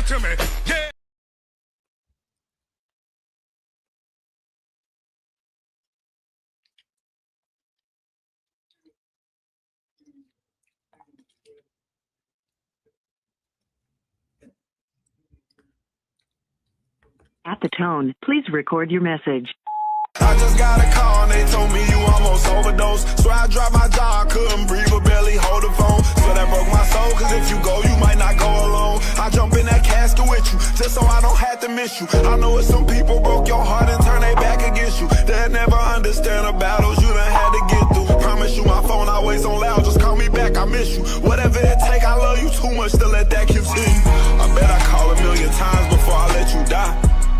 to me. Yeah. At the tone, please record your message. I just got a call and they told me you almost overdosed. So I dropped my jaw, I couldn't breathe or barely hold the phone. So that broke my soul, cause if you go, you might not go alone. I jump in that casket with you, just so I don't have to miss you. I know it's some people broke your heart and turn their back against you. They'll never understand the battles you done had to get through. Promise you my phone always on loud, just call me back, I miss you. Whatever it take, I love you too much to let that continue. I bet I call 1,000,000 times before I let you die.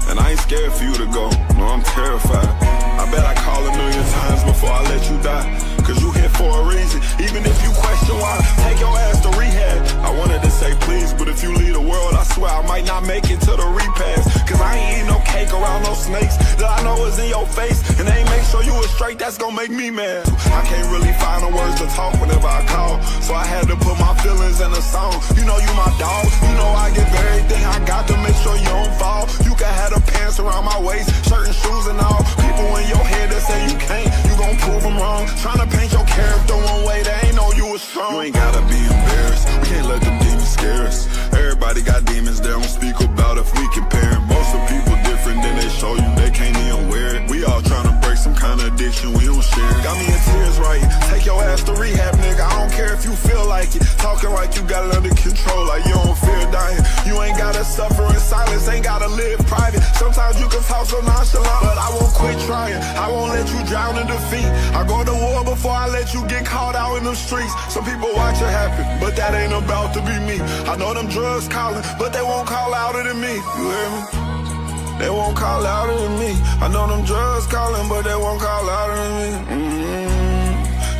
And I ain't scared for you to go, no, I'm terrified. I bet I call 1,000,000 times before I let you die. Cause you here for a reason, even if you question why. Take your ass to rehab. I wanted to say please, but if you leave the world, I swear I might not make it to the repast. Cause I ain't eating no cake around no snakes that I know is in your face. And they ain't make sure you was straight, that's gonna make me mad. I can't really find the words to talk whenever I call, so I had to put my feelings in a song. You know you my dog, you know I give everything I got to make sure you don't fall. You can have the pants around my waist, shirt and shoes and all. People in your head that say you can't, you gon' prove them wrong. Tryna paint your character one way, they ain't know you was strong. You ain't gotta be embarrassed, we can't let them demons scare us. Everybody got demons, they don't speak about if we compare. Most of people different than they show you, they can't even wear it. We all tryna break some kind of addiction, we don't share it. Got me in tears, right? Take your ass to rehab, nigga, I don't care if you feel like it. Talking like you got it under control, like you don't fear dying. You ain't gotta suffer in silence, ain't gotta live private. Sometimes you can talk so nonchalant, but I won't quit trying. I won't let you drown in defeat. I go to war before I let you get caught out in the streets. Some people watch it happen, but that ain't about to be me. I know them drugs calling, but they won't call louder than me. You hear me? They won't call louder than me. I know them drugs calling, but they won't call louder than me.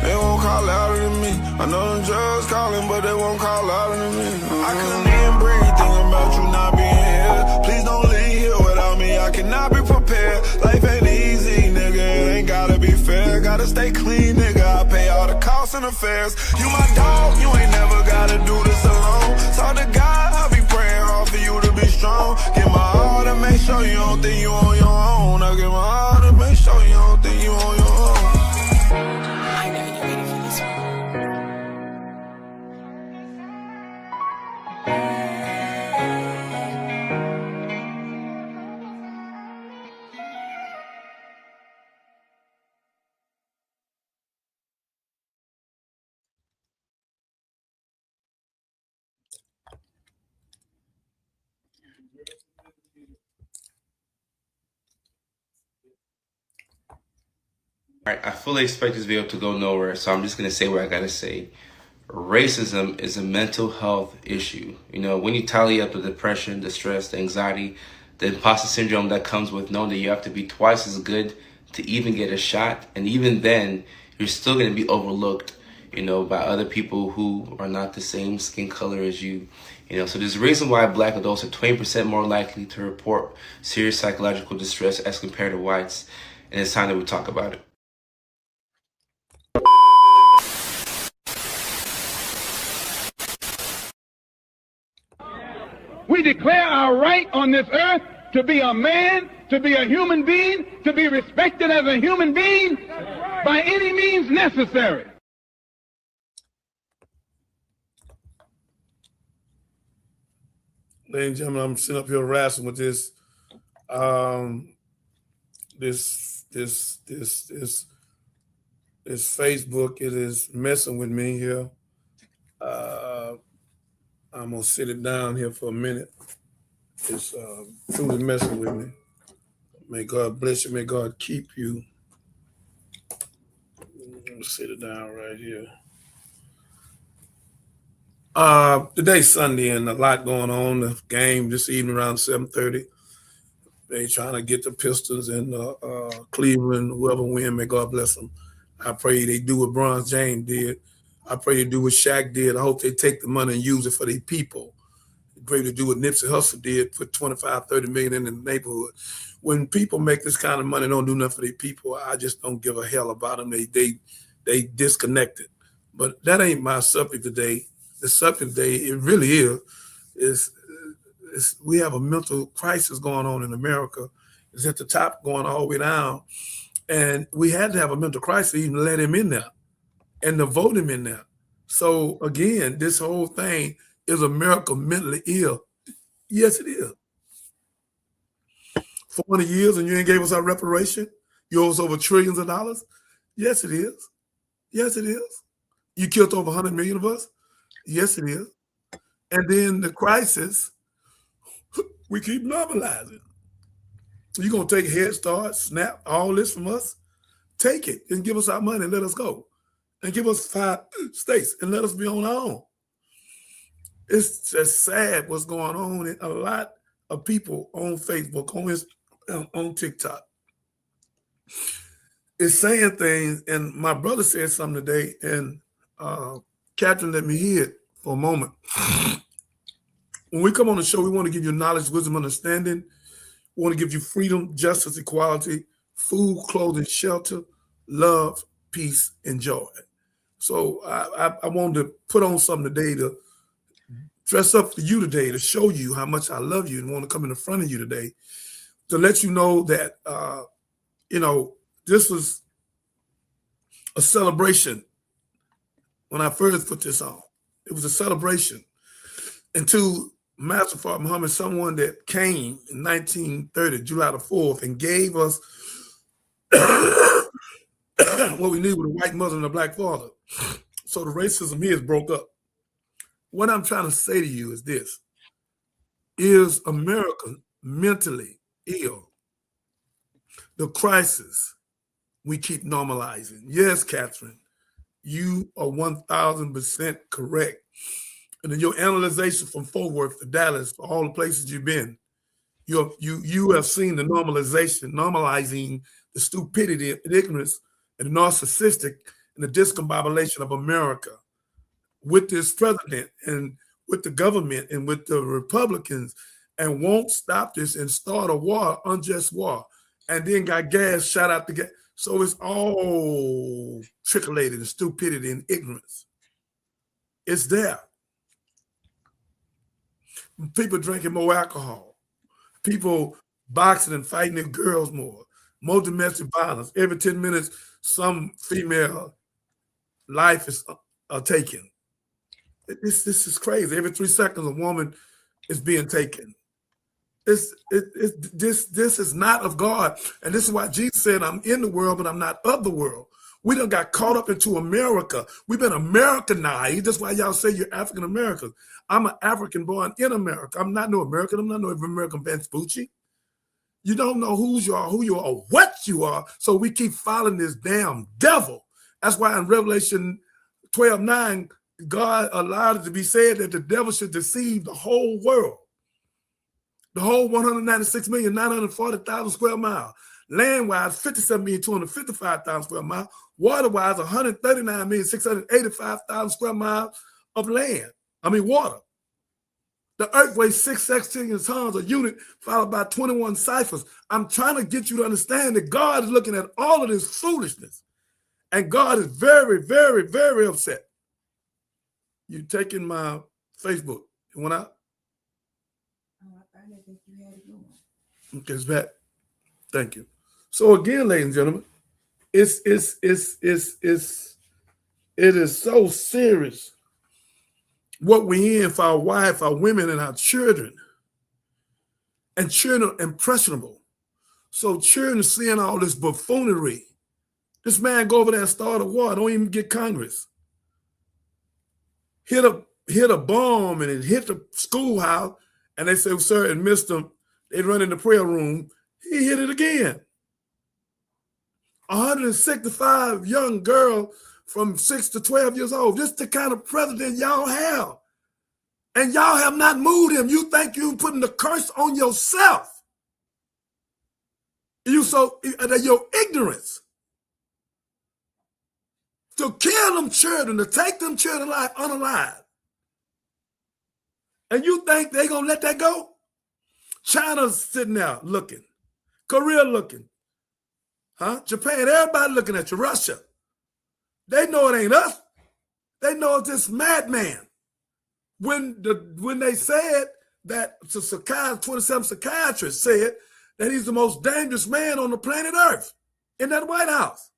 They won't call louder than me. I know them drugs calling, but they won't call louder than me. I couldn't even breathe thinking about you not being here. Please don't leave here without me, I cannot be prepared. Life ain't easy, nigga, it ain't gotta be fair. Gotta stay clean, nigga, I pay all the costs and affairs. You my dog, you ain't never gotta do this alone. Talk to God, I'll be praying hard for you to be strong. Give my all to make sure you don't think you on your own. I give my all to make sure you don't think you on your own. I know you're ready for this one. All right, I fully expect this video to go nowhere, so I'm just going to say what I got to say. Racism is a mental health issue. You know, when you tally up the depression, the stress, the anxiety, the imposter syndrome that comes with knowing that you have to be twice as good to even get a shot, and even then, you're still going to be overlooked, you know, by other people who are not the same skin color as you. You know, so there's a reason why Black adults are 20% more likely to report serious psychological distress as compared to whites, and it's time that we talk about it. We declare our right on this earth to be a man, to be a human being, to be respected as a human being by any means necessary. Ladies and gentlemen, I'm sitting up here wrestling with this, this Facebook. It is messing with me here. I'm gonna sit it down here for a minute. It's truly messing with me. May God bless you. May God keep you. I'm gonna sit it down right here. Today's Sunday and a lot going on. The game this evening around 7:30. They trying to get the Pistons and Cleveland, whoever win, may God bless them. I pray they do what Bron James did. I pray they do what Shaq did. I hope they take the money and use it for their people. I pray they do what Nipsey Hussle did, put 25, 30 million in the neighborhood. When people make this kind of money, don't do nothing for their people, I just don't give a hell about them. They disconnected. But that ain't my subject today. The subject today, it really is we have a mental crisis going on in America. It's at the top going all the way down. And we had to have a mental crisis to even let him in there and to vote him in there. So again, this whole thing is America mentally ill. Yes, it is. 40 years and you ain't gave us our reparation? You owe us over trillions of dollars? Yes, it is. Yes, it is. You killed over 100 million of us? Yes, it is. And then the crisis, we keep normalizing. You're going to take Head Start, SNAP, all this from us? Take it and give us our money and let us go. And give us 5 states and let us be on our own. It's just sad what's going on in a lot of people on Facebook, on TikTok. It's saying things, and my brother said something today, and Captain, let me hear it for a moment. When we come on the show, we want to give you knowledge, wisdom, understanding. We want to give you freedom, justice, equality, food, clothing, shelter, love, peace, and joy. So I wanted to put on something today to dress up for you today, to show you how much I love you and want to come in the front of you today to let you know that, this was a celebration when I first put this on. It was a celebration. And to Master Father Muhammad, someone that came in 1930, July the 4th, and gave us what we need with a white mother and a black father. So the racism here is broke up. What I'm trying to say to you is this. Is America mentally ill? The crisis we keep normalizing. Yes, Catherine, you are 1,000% correct. And in your analyzation from Fort Worth to Dallas, for all the places you've been, you have seen the normalizing the stupidity and ignorance and the narcissistic and the discombobulation of America with this president and with the government and with the Republicans, and won't stop this and start a war, unjust war, and then got gas shot out the gas. So it's all trickulated in stupidity and ignorance. It's there. People drinking more alcohol, people boxing and fighting their girls more domestic violence. Every 10 minutes, some female life is taken. This is crazy. Every 3 seconds, a woman is being taken. This is not of God. And this is why Jesus said, I'm in the world, but I'm not of the world. We done got caught up into America. We've been Americanized. That's why y'all say you're African Americans. I'm an African born in America. I'm not no American. I'm not no American Vespucci. You don't know who you are, or what you are. So we keep following this damn devil. That's why in Revelation 12:9, God allowed it to be said that the devil should deceive the whole world. The whole 196,940,000 square miles. Land-wise, 57,255,000 square miles. Water-wise, 139,685,000 square miles of land. Water. The earth weighs 6 sextillion tons a unit, followed by 21 ciphers. I'm trying to get you to understand that God is looking at all of this foolishness. And God is very, very, very upset. You taking my Facebook. It went out? I didn't think you had it going. Okay, it's back. Thank you. So again, ladies and gentlemen, it is so serious what we in for our wife, our women, and our children. And children are impressionable. So children seeing all this buffoonery. This man go over there and start a war, don't even get Congress. Hit a bomb and it hit the schoolhouse, and they say, sir, it missed him. They run in the prayer room. He hit it again. 165 young girls from 6 to 12 years old. This is the kind of president y'all have. And y'all have not moved him. You think you're putting the curse on yourself. Your ignorance. To kill them children, to take them children alive, unalive. And you think they're going to let that go? China's sitting there looking. Korea looking. Japan, everybody looking at you. Russia. They know it ain't us. They know it's this madman. When they said that 27 psychiatrists said that he's the most dangerous man on the planet Earth in that White House.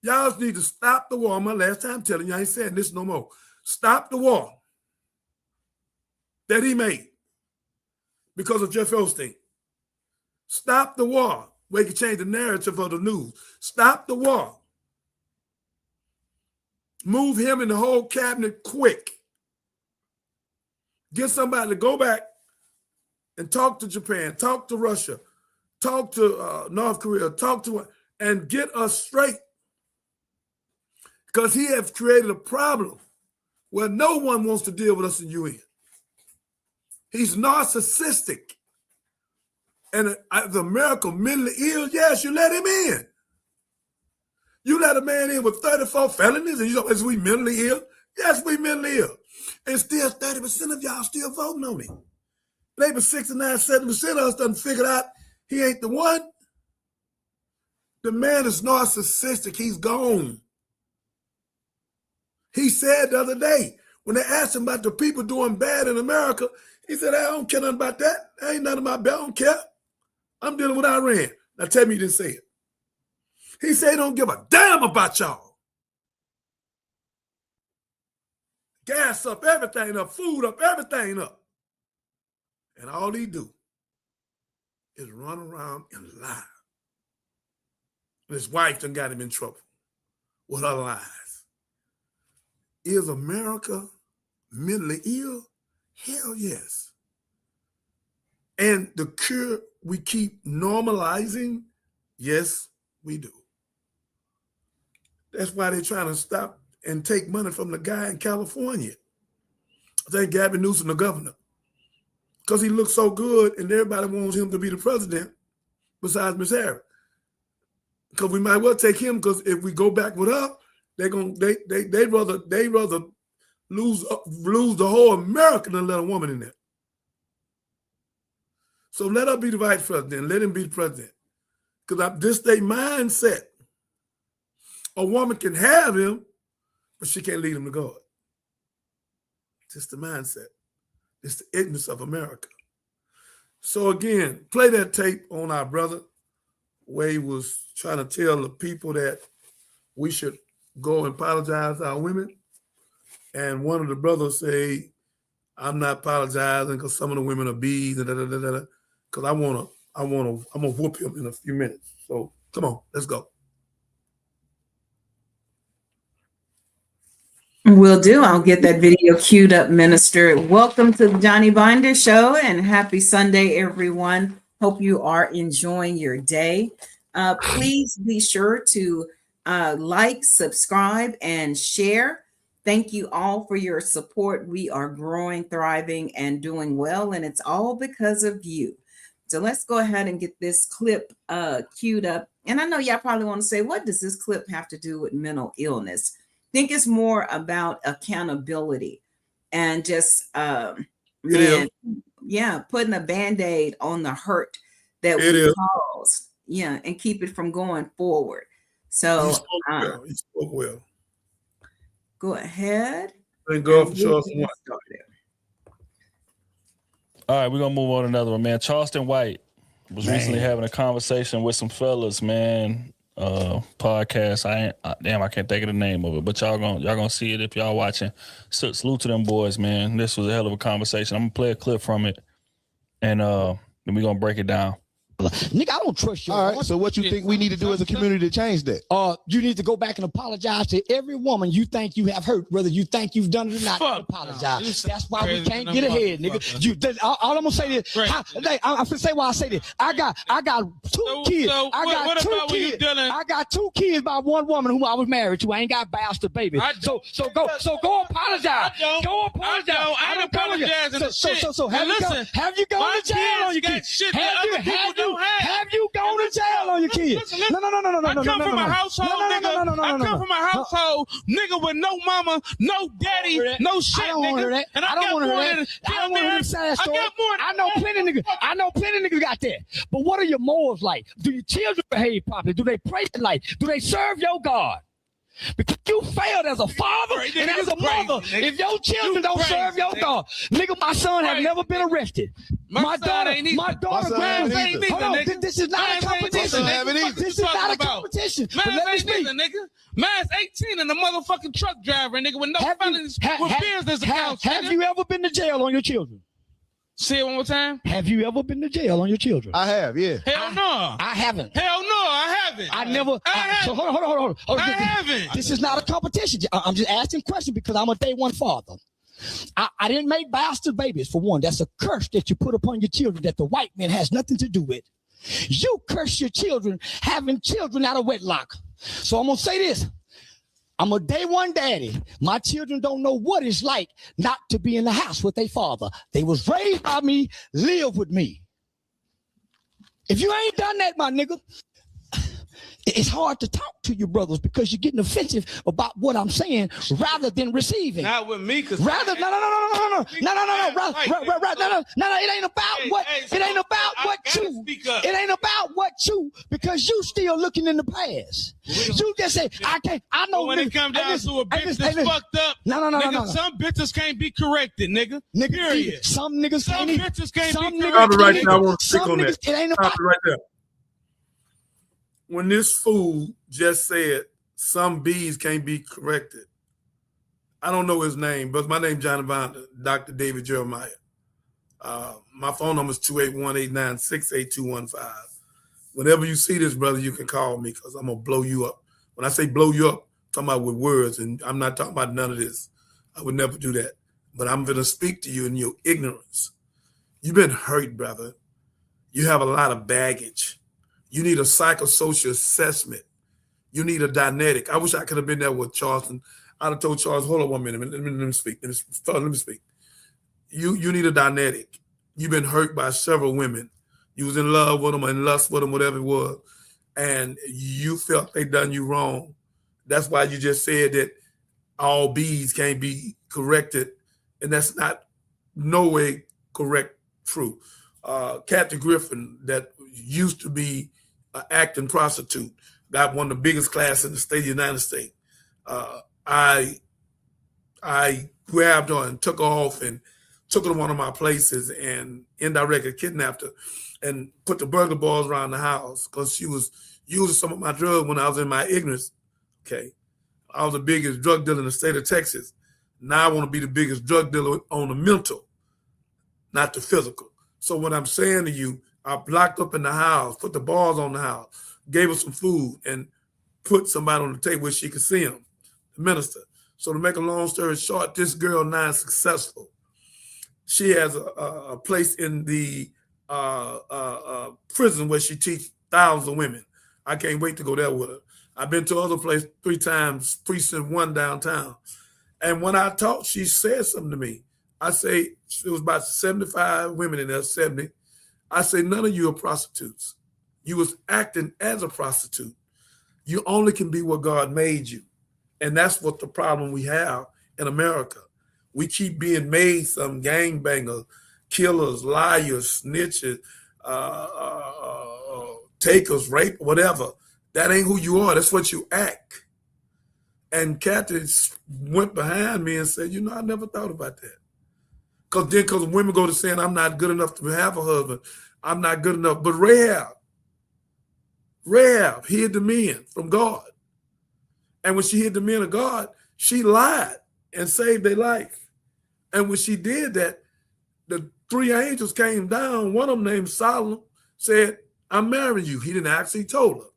Y'all need to stop the war. My last time telling you, I ain't saying this no more. Stop the war that he made because of Jeff Osteen. Stop the war where he can change the narrative of the news. Stop the war. Move him and the whole cabinet quick. Get somebody to go back and talk to Japan, talk to Russia, talk to North Korea, and get us straight. Because he has created a problem where no one wants to deal with us in UN. He's narcissistic. And the America mentally ill, yes, you let him in. You let a man in with 34 felonies and you know, is we mentally ill? Yes, we mentally ill. And still 30% of y'all still voting on me. Maybe 69, 70% of us done figured out he ain't the one. The man is narcissistic. He's gone. He said the other day, when they asked him about the people doing bad in America, he said, I don't care nothing about that. That ain't none of my belt. I don't care. I'm dealing with Iran. Now tell me you didn't say it. He said he don't give a damn about y'all. Gas up, everything up, food up, everything up. And all he do is run around and lie. And his wife done got him in trouble with her lies. Is America mentally ill? Hell yes. And the cure we keep normalizing? Yes, we do. That's why they're trying to stop and take money from the guy in California. I think Gavin Newsom, the governor, because he looks so good and everybody wants him to be the president besides Miss Harris. Because we might well take him, because if we go back with her, they'd rather lose the whole America than let a woman in there. So let her be the vice president. Let him be the president. Because this their mindset. A woman can have him, but she can't lead him to God. Just the mindset. It's the ignorance of America. So again, play that tape on our brother where he was trying to tell the people that we should go and apologize to our women. And one of the brothers say, I'm not apologizing because some of the women are bees, because I'm gonna whoop him in a few minutes. So come on, let's go. Will do. I'll get that video queued up, Minister. Welcome to the Johnny Binder Show and happy Sunday, everyone. Hope you are enjoying your day. Please be sure to like, subscribe, and share. Thank you all for your support. We are growing, thriving, and doing well, and it's all because of you. So let's go ahead and get this clip queued up. And I know y'all probably want to say, what does this clip have to do with mental illness? I think it's more about accountability and just putting a Band-Aid on the hurt that we caused, and keep it from going forward. So he spoke well. Go ahead. And go for Charleston. All right, we're gonna move on to another one, man. Charleston White was recently having a conversation with some fellas, man. Podcast. I can't think of the name of it, but y'all gonna see it if y'all watching. Salute to them boys, man. This was a hell of a conversation. I'm gonna play a clip from it, and then we're gonna break it down. Nigga, I don't trust you. All right, so what you think we need to do as a community to change that? You need to go back and apologize to every woman you think you have hurt, whether you think you've done it or not. Apologize. That's why we can't get ahead, nigga. All I'm gonna say this. I'm gonna say why I say this. I got 2 kids. I got 2 kids by one woman who I was married to. I ain't got bastard baby. So go apologize. Go apologize. I don't apologize. So have you gone to jail on your kids? Have you gone to jail on your kids? No. I come from a household, nigga. I come from a household, nigga, with no mama, no daddy, no shit, nigga. And I don't want to hear that. I don't want to hear the sad story. I know plenty niggas got that. But what are your morals like? Do your children behave properly? Do they pray like? Do they serve your God? Because you failed as a father and as a mother. If your children don't serve your God, nigga, my son have never been arrested. My daughter, hold on, this is not a competition. This is not a competition. Man's 18 and a motherfucking truck driver, nigga, with no felonies, with business accounts. Have you ever been to jail on your children? Say it one more time. Have you ever been to jail on your children? I have, yeah. Hell no. I haven't. Hell no, I haven't. I never. So hold on. I haven't. This is not a competition. I'm just asking questions because I'm a day one father. I didn't make bastard babies, for one. That's a curse that you put upon your children that the white man has nothing to do with. You curse your children having children out of wedlock. So I'm going to say this. I'm a day one daddy. My children don't know what it's like not to be in the house with their father. They was raised by me, live with me. If you ain't done that, my nigga, it's hard to talk to your brothers because you're getting offensive about what I'm saying rather than receiving. Not with me, cause no. It ain't about what you, because you still looking in the past. You just say, I can't, I know. When it comes down to a bitch that's fucked up, nigga, some bitches can't be corrected, nigga. Period. Some niggas can't be corrected. Stop it right now. I want to speak on that. Stop it right there. When this fool just said some bees can't be corrected, I don't know his name, but my name's Johnny Binder, Dr. David Jeremiah. My phone number is 281-896-8215. Whenever you see this, brother, you can call me because I'm going to blow you up. When I say blow you up, I'm talking about with words, and I'm not talking about none of this. I would never do that. But I'm going to speak to you in your ignorance. You've been hurt, brother. You have a lot of baggage. You need a psychosocial assessment. You need a Dinetic. I wish I could have been there with Charleston. I'd have told Charles, hold on 1 minute. Let me speak. Let me speak. You need a Dinetic. You've been hurt by several women. You was in love with them, in lust with them, whatever it was, and you felt they done you wrong. That's why you just said that all bees can't be corrected, and that's not no way correct, true. Katt Griffin, that used to be an acting prostitute, got one of the biggest classes in the state of the United States. I grabbed her and took her off and took her to one of my places and indirectly kidnapped her and put the burglar bars around the house because she was using some of my drugs when I was in my ignorance. Okay. I was the biggest drug dealer in the state of Texas. Now I want to be the biggest drug dealer on the mental, not the physical. So what I'm saying to you, I blocked up in the house, put the bars on the house, gave her some food, and put somebody on the table where she could see him, the minister. So to make a long story short, this girl now is successful. She has a place in the prison where she teaches thousands of women. I can't wait to go there with her. I've been to other places 3 times, precinct 1 downtown. And when I talked, she said something to me. I say, it was about 75 women in there, 70. I say, none of you are prostitutes. You was acting as a prostitute. You only can be what God made you. And that's what the problem we have in America. We keep being made some gangbangers, killers, liars, snitches, takers, rape, whatever. That ain't who you are. That's what you act. And Kathy went behind me and said, I never thought about that. Because women go to saying, I'm not good enough to have a husband. I'm not good enough. But Rahab hid the men from God. And when she hid the men of God, she lied and saved their life. And when she did that, the 3 angels came down. One of them named Solomon said, I'm marrying you. He didn't actually told her.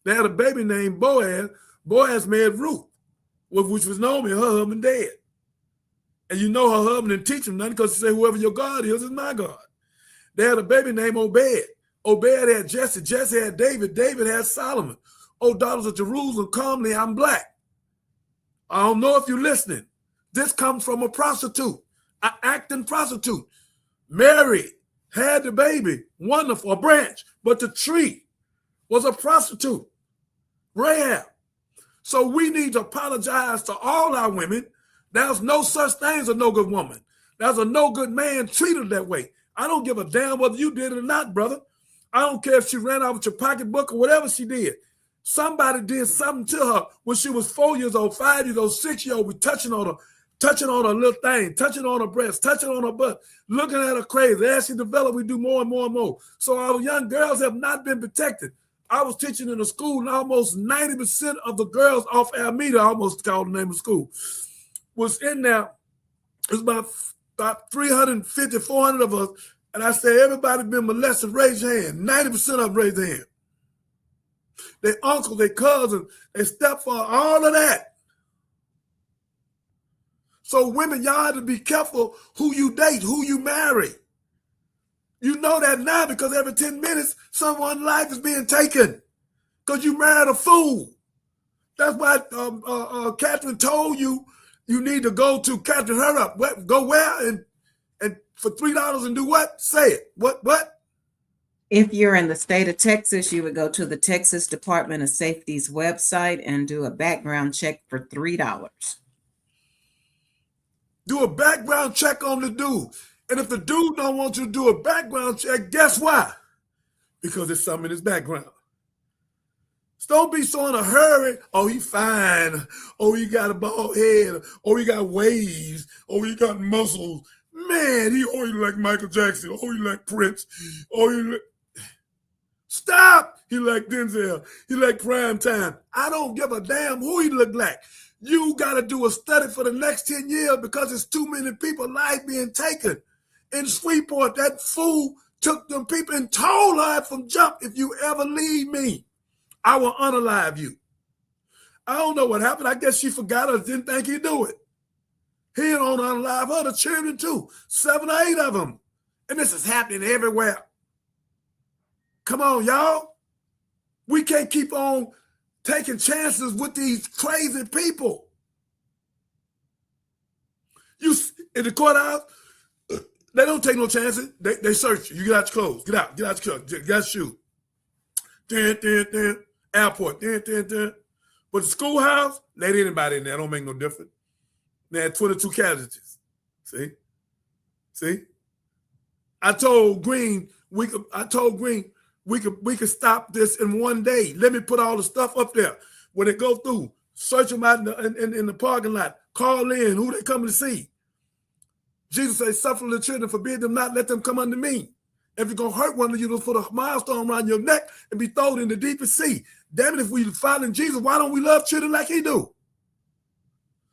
They had a baby named Boaz. Boaz married Ruth, which was Naomi, her husband dead. And her husband didn't teach him nothing because she said, whoever your God is my God. They had a baby named Obed. Obed had Jesse. Jesse had David. David had Solomon. Oh, daughters of Jerusalem, come me, I'm black. I don't know if you're listening. This comes from a prostitute, an acting prostitute. Mary had the baby, wonderful, a branch, but the tree was a prostitute, Rahab. So we need to apologize to all our women. There's no such thing as a no good woman. There's a no good man treated that way. I don't give a damn whether you did it or not, brother. I don't care if she ran out with your pocketbook or whatever she did. Somebody did something to her when she was 4 years old, 5 years old, 6 years old, with touching on her little thing, touching on her breast, touching on her butt, looking at her crazy. As she developed, we do more and more and more. So our young girls have not been protected. I was teaching in a school, and almost 90% of the girls off Alameda, I almost called the name of school, was in there. It was about 350, 400 of us. And I said, everybody been molested, raise your hand. 90% of them raised their hand. Their uncle, their cousin, their stepfather, all of that. So women, y'all have to be careful who you date, who you marry. You know that now because every 10 minutes, someone's life is being taken because you married a fool. That's why Catherine told you need to go to Catherine, hurry up. Go where and for $3 and do what? Say it. What? If you're in the state of Texas, you would go to the Texas Department of Safety's website and do a background check for $3. Do a background check on the dude. And if the dude don't want you to do a background check, guess why? Because there's something in his background. So don't be so in a hurry. Oh, he fine. Oh, he got a bald head. Oh, he got waves. Oh, he got muscles. Man, he like Michael Jackson. Oh, he like Prince. Oh, he like... Stop. He like Denzel. He like Prime Time. I don't give a damn who he look like. You got to do a study for the next 10 years because there's too many people life being taken. In Shreveport, that fool took them people and told her from jump, if you ever leave me, I will unalive you. I don't know what happened. I guess she forgot or didn't think he'd do it. He don't unalive her, the children too. 7 or 8 of them. And this is happening everywhere. Come on, y'all. We can't keep on taking chances with these crazy people. You in the courthouse, they don't take no chances. They search you. You get out your clothes. Get out your clothes. Get your shoe. Airport. But the schoolhouse, let anybody in there. Don't make no difference. They had 22 casualties. See? I told Green we could stop this in one day. Let me put all the stuff up there. When they go through, search them out in the parking lot. Call in who they coming to see. Jesus said, suffer the children, forbid them not, let them come unto me. If you're going to hurt one of you, just put a milestone around your neck and be thrown in the deepest sea. Damn it, if we following Jesus, why don't we love children like he do?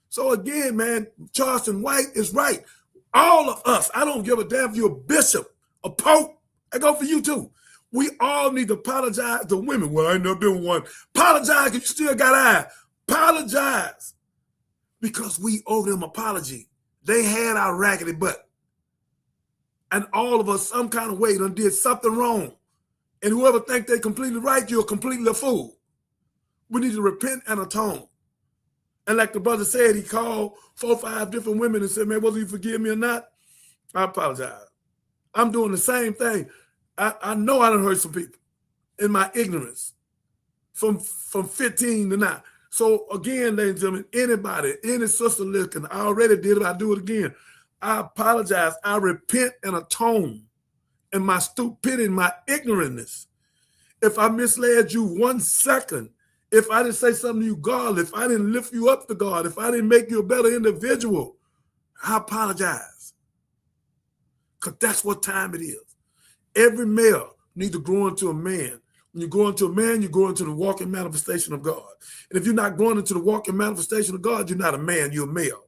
So again, man, Charleston White is right. All of us, I don't give a damn if you're a bishop, a pope, I go for you too. We all need to apologize to women. Well, I ain't never been one. Apologize if you still got eyes. Apologize. Because we owe them apology. They had our raggedy butt. And all of us, some kind of way, done did something wrong. And whoever think they're completely right, you're completely a fool. We need to repent and atone. And like the brother said, he called 4 or 5 different women and said, man, whether you forgive me or not, I apologize. I'm doing the same thing. I know I done hurt some people in my ignorance from 15 to now. So again, ladies and gentlemen, anybody, any sister listening, I already did it, I do it again. I apologize. I repent and atone in my stupidity, my ignorantness. If I misled you 1 second, if I didn't say something to you, God, if I didn't lift you up to God, if I didn't make you a better individual, I apologize. Because that's what time it is. Every male needs to grow into a man. When you grow into a man, you grow into the walking manifestation of God. And if you're not growing into the walking manifestation of God, you're not a man, you're a male.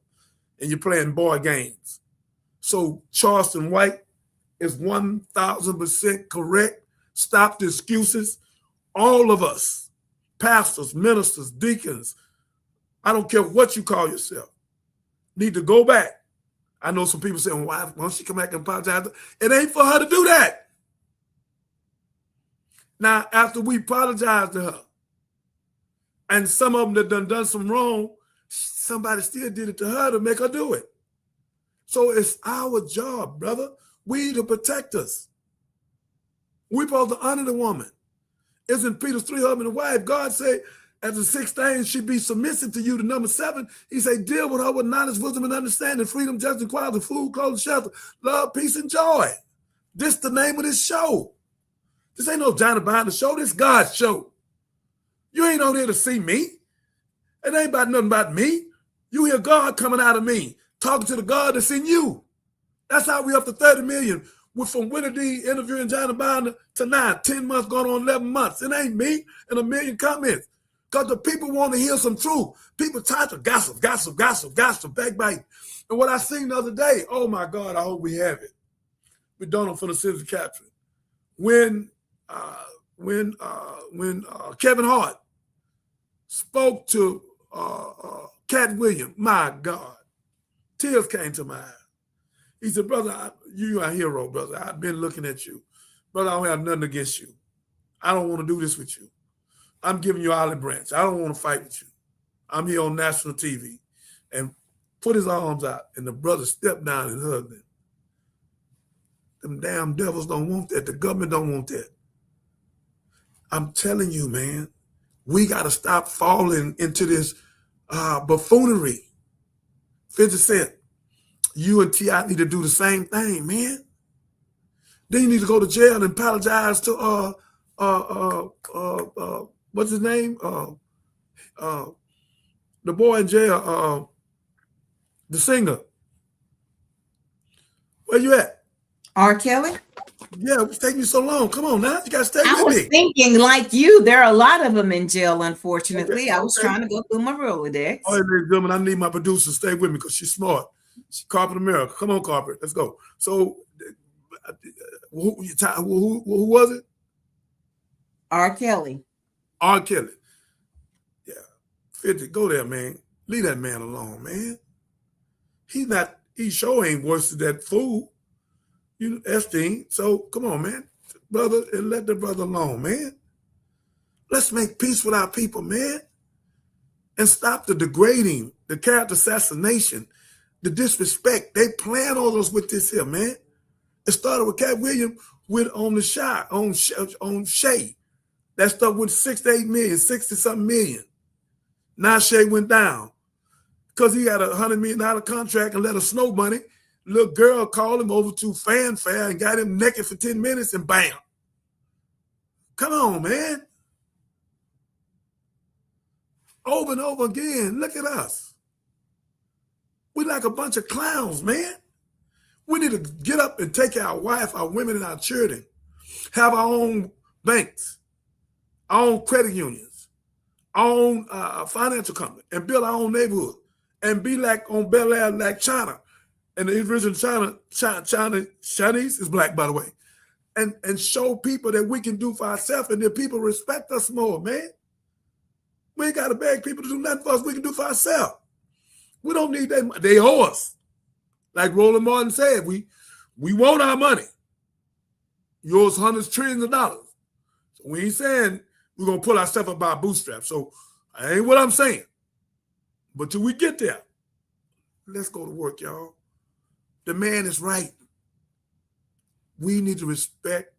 And you're playing boy games. So Charleston White is 1,000% correct. Stop the excuses. All of us, pastors, ministers, deacons, I don't care what you call yourself, need to go back. I know some people saying, why don't she come back and apologize? It ain't for her to do that. Now, after we apologize to her, and some of them that done some wrong, somebody still did it to her to make her do it. So it's our job, brother. We to protect us. We're supposed to honor the woman. Isn't Peter's 3 husband and wife? God said, as the 6th thing, she be submissive to you. To number 7, he said, deal with her with knowledge, wisdom, and understanding, freedom, justice, equality, food, clothing, shelter, love, peace, and joy. This the name of this show. This ain't no Johnny behind the show. This God's show. You ain't on there to see me. It ain't about nothing about me. You hear God coming out of me, talking to the God that's in you. That's how we up to 30 million. We're from Winter D interviewing Johnny Binder to now, 10 months going on 11 months. It ain't me and a million comments. Because the people want to hear some truth. People tired to gossip, backbite. And what I seen the other day, oh my God, I hope we have it. We're doing it for the citizen capture. When Kevin Hart spoke to Katt Williams, my God, tears came to my eyes. He said, brother, you are a hero, brother. I've been looking at you. Brother, I don't have nothing against you. I don't want to do this with you. I'm giving you olive branch. I don't want to fight with you. I'm here on national TV. And put his arms out, and the brother stepped down and hugged him. Them damn devils don't want that. The government don't want that. I'm telling you, man, we got to stop falling into this buffoonery. 50 Cent, you and T.I. need to do the same thing, man. Then you need to go to jail and apologize to what's his name? The boy in jail, the singer. Where you at? R. Kelly? Yeah, it's taking you so long. Come on now. You got to stay I with was me. thinking like you, there are a lot of them in jail, unfortunately. Okay, I was trying to go through my Rolodex. All right, ladies and gentlemen, I need my producer to stay with me because she's smart. She's Carpet America. Come on, Carpet. Let's go. So, who was it? R. Kelly. R. Kelly. Yeah. 50, go there, man. Leave that man alone, man. He sure ain't worse than that fool. You know, Epstein. So come on, man. Brother, and let the brother alone, man. Let's make peace with our people, man. And stop the degrading, the character assassination, the disrespect. They plan on us with this here, man. It started with Katt Williams with on Shay. That stuff went 6 to 8 million, 60-something million. Now Shay went down because he had a $100 million contract and let a snow bunny. Little girl called him over to fanfare and got him naked for 10 minutes and bam. Come on, man. Over and over again. Look at us. We like a bunch of clowns, man. We need to get up and take our wife, our women, and our children. Have our own banks, our own credit unions, our own financial company, and build our own neighborhood. And be like on Bel Air, like China. And the original Chinese is black, by the way. And show people that we can do for ourselves and that people respect us more, man. We ain't got to beg people to do nothing for us. We can do for ourselves. We don't need that money. They owe us. Like Roland Martin said, we want our money. You owe us hundreds, trillions of dollars. So we ain't saying we're going to pull ourselves up by our bootstraps. So that ain't what I'm saying. But till we get there, let's go to work, y'all. The man is right. We need to respect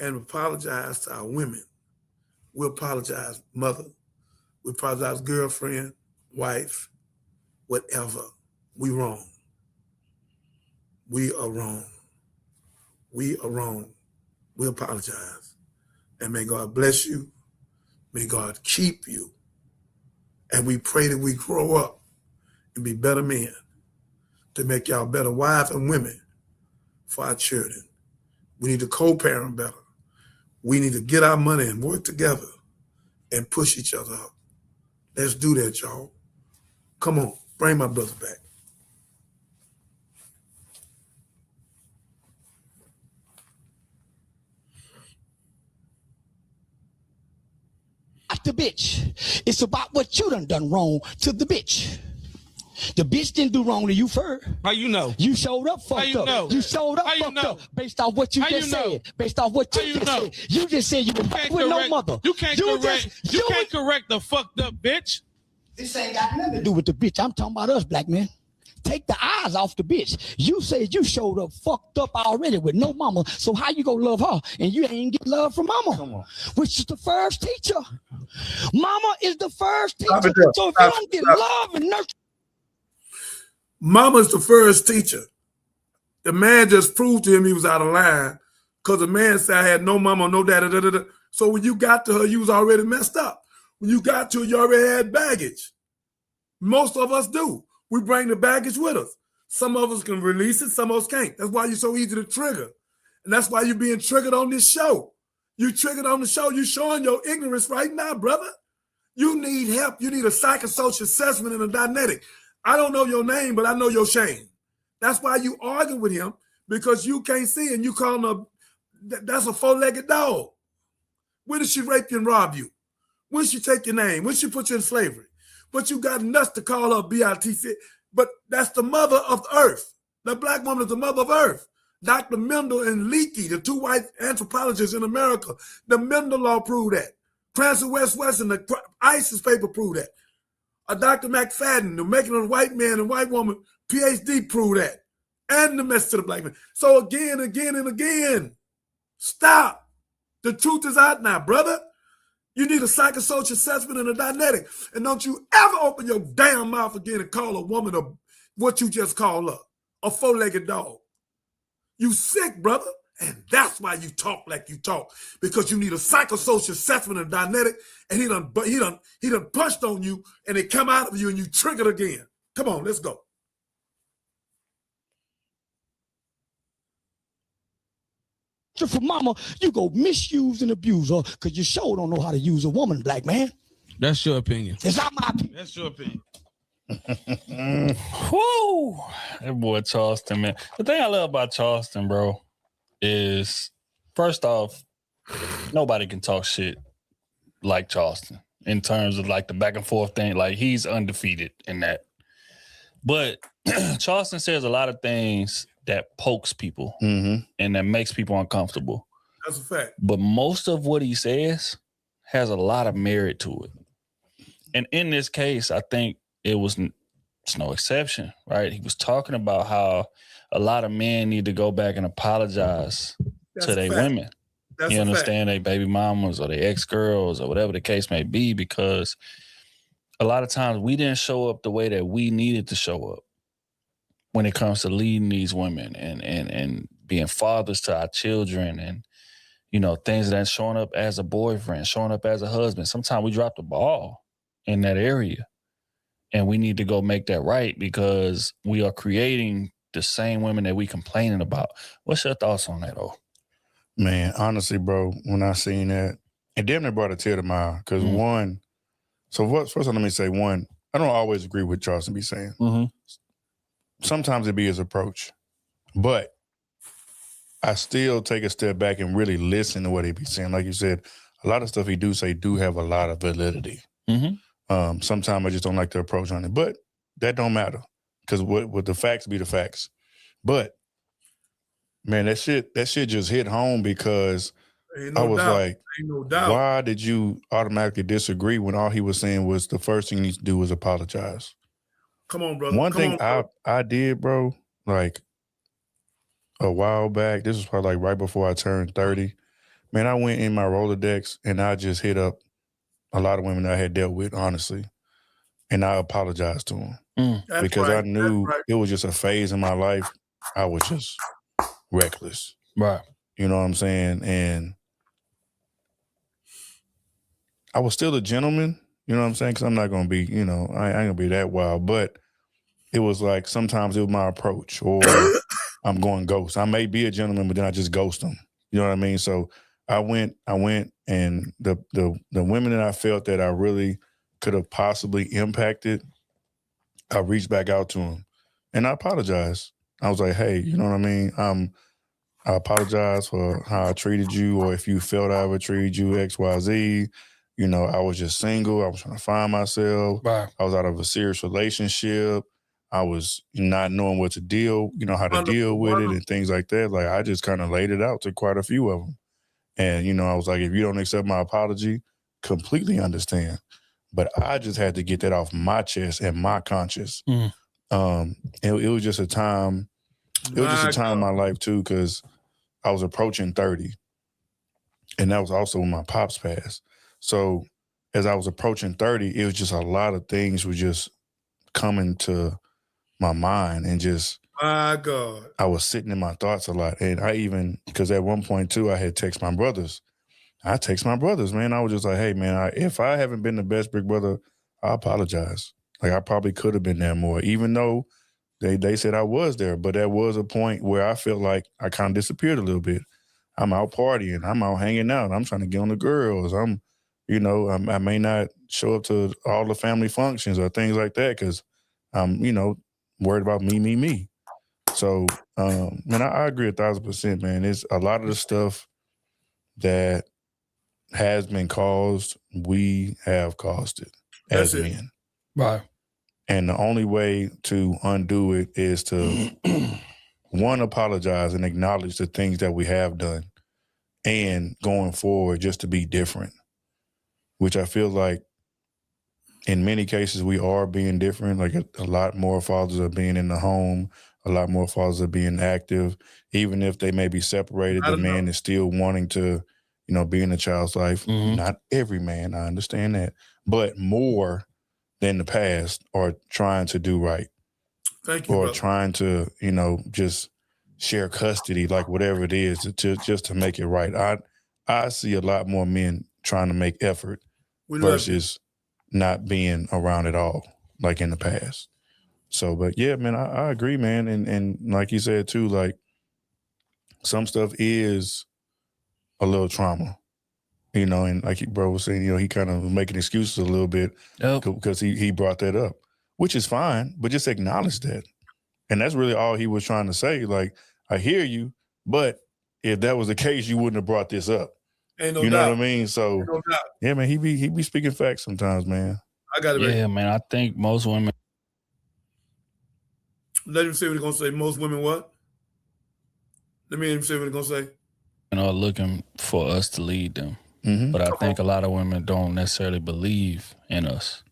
and apologize to our women. We apologize, mother. We apologize, girlfriend, wife, whatever. We wrong. We are wrong. We are wrong. We apologize. And may God bless you. May God keep you. And we pray that we grow up and be better men to make y'all better wives and women for our children. We need to co-parent better. We need to get our money and work together and push each other up. Let's do that, y'all. Come on, bring my brother back. The bitch. It's about what you done wrong to the bitch. The bitch didn't do wrong to you first. How you know? You showed up fucked you up. know? You showed up How you fucked know? up based off what you How just you know? said. Based off what you just said. You just said you were with no mother. You can't correct the fucked up bitch. This ain't got nothing to do with the bitch. I'm talking about us, black men. Take the eyes off the bitch. You said you showed up fucked up already with no mama. So how you gonna love her and you ain't get love from mama? Come on. Which is the first teacher. Mama is the first teacher. So if you don't get love and nurture. Mama's the first teacher. The man just proved to him he was out of line because the man said I had no mama, no daddy. So when you got to her, you was already messed up. When you got to it, you already had baggage. Most of us do. We bring the baggage with us. Some of us can release it, some of us can't. That's why you're so easy to trigger. And that's why you're being triggered on this show. You triggered on the show. You're showing your ignorance right now, brother. You need help. You need a psychosocial assessment and a dianetic. I don't know your name, but I know your shame. That's why you argue with him, because you can't see and you call him that's a four-legged dog. When did she rape you and rob you? When did she take your name? When did she put you in slavery? But you got nuts to call her BITC. But that's the mother of the earth. The black woman is the mother of earth. Dr. Mendel and Leakey, the two white anthropologists in America, the Mendel Law proved that. Cranston West-Western, the ISIS paper proved that. Dr. McFadden, the Making of the White Man and White Woman, PhD proved that. And the message to the black man. So again, and again, stop. The truth is out now, brother. You need a psychosocial assessment and a dianetic. And don't you ever open your damn mouth again and call a woman what you just called her, a four-legged dog. You sick, brother. And that's why you talk like you talk, because you need a psychosocial assessment and dianetic, and he done punched on you, and it come out of you, and you triggered again. Come on, let's go. For mama, you go misuse and abuse her because you sure don't know how to use a woman, black man. That's your opinion. It's not my opinion. That's your opinion. Whoo! That boy Charleston, man. The thing I love about Charleston, bro, is first off, nobody can talk shit like Charleston in terms of like the back and forth thing. Like, he's undefeated in that. But Charleston says a lot of things that pokes people and that makes people uncomfortable. That's a fact. But most of what he says has a lot of merit to it. And in this case, I think it's no exception, right? He was talking about how a lot of men need to go back and apologize to their women. You understand, their baby mamas or their ex-girls or whatever the case may be, because a lot of times we didn't show up the way that we needed to show up when it comes to leading these women and being fathers to our children and, you know, things that showing up as a boyfriend, showing up as a husband. Sometimes we drop the ball in that area, and we need to go make that right, because we are creating the same women that we complaining about. What's your thoughts on that, though? Man, honestly, bro, when I seen that, it damn near brought a tear to my eye. Because first of all, let me say, I don't always agree with Charleston be saying. Sometimes it be his approach. But I still take a step back and really listen to what he be saying. Like you said, a lot of stuff he do say do have a lot of validity. Sometimes I just don't like the approach on it. But that don't matter, because what the facts be the facts. But, man, that shit just hit home, because I was like, why did you automatically disagree when all he was saying was the first thing you need to do was apologize? Come on, brother. One thing I did, bro, like a while back, this was probably like right before I turned 30, man, I went in my Rolodex and I just hit up a lot of women that I had dealt with, honestly, and I apologized to them because I knew it was just a phase in my life. I was just reckless. Right. You know what I'm saying? And I was still a gentleman, you know what I'm saying? Because I'm not going to be, I ain't going to be that wild. But it was like sometimes it was my approach, or I'm going ghost. I may be a gentleman, but then I just ghost them. You know what I mean? So I went, and the women that I felt that I really could have possibly impacted, I reached back out to them, and I apologized. I was like, hey, you know what I mean? I apologize for how I treated you, or if you felt I ever treated you X, Y, Z. You know, I was just single. I was trying to find myself. Right. I was out of a serious relationship. I was not knowing what to how to deal with it and things like that. Like, I just kind of laid it out to quite a few of them. And, I was like, if you don't accept my apology, completely understand. But I just had to get that off my chest and my conscience. It was just a time. It was just a time in my life, too, because I was approaching 30. And that was also when my pops passed. So as I was approaching 30, it was just a lot of things were just coming to my mind, and just, my God, I was sitting in my thoughts a lot. And I even, because at one point too, I had texted my brothers. I text my brothers, man. I was just like, hey, man, if I haven't been the best big brother, I apologize. Like, I probably could have been there more, even though they said I was there. But there was a point where I felt like I kind of disappeared a little bit. I'm out partying. I'm out hanging out. I'm trying to get on the girls. I may not show up to all the family functions or things like that because I'm, worried about me. So, man, I agree 1,000%, man. It's a lot of the stuff that has been caused, we have caused it as men. Right. And the only way to undo it is to, one, apologize and acknowledge the things that we have done and going forward just to be different, which I feel like in many cases we are being different. Like a lot more fathers are being in the home, a lot more fathers are being active. Even if they may be separated, the man is still wanting to, be in the child's life. Mm-hmm. Not every man, I understand that, but more than the past are trying to do right. Thank you, or brother. Trying to, just share custody, like whatever it is, just to make it right. I see a lot more men trying to make effort versus not being around at all, like in the past. So, but yeah, man, I agree, man. And like you said too, like some stuff is a little trauma, and like bro was saying, he kind of making excuses a little bit because he brought that up, which is fine, but just acknowledge that. And that's really all he was trying to say. Like, I hear you, but if that was the case, you wouldn't have brought this up. Ain't no you know doubt. what I mean? So, Ain't no doubt. Yeah, man, he be speaking facts sometimes, man. I got it. Yeah, man, I think most women. Let him say what he's going to say. Most women what? Let me hear him say what he's going to say. Are looking for us to lead them. Mm-hmm. But I think a lot of women don't necessarily believe in us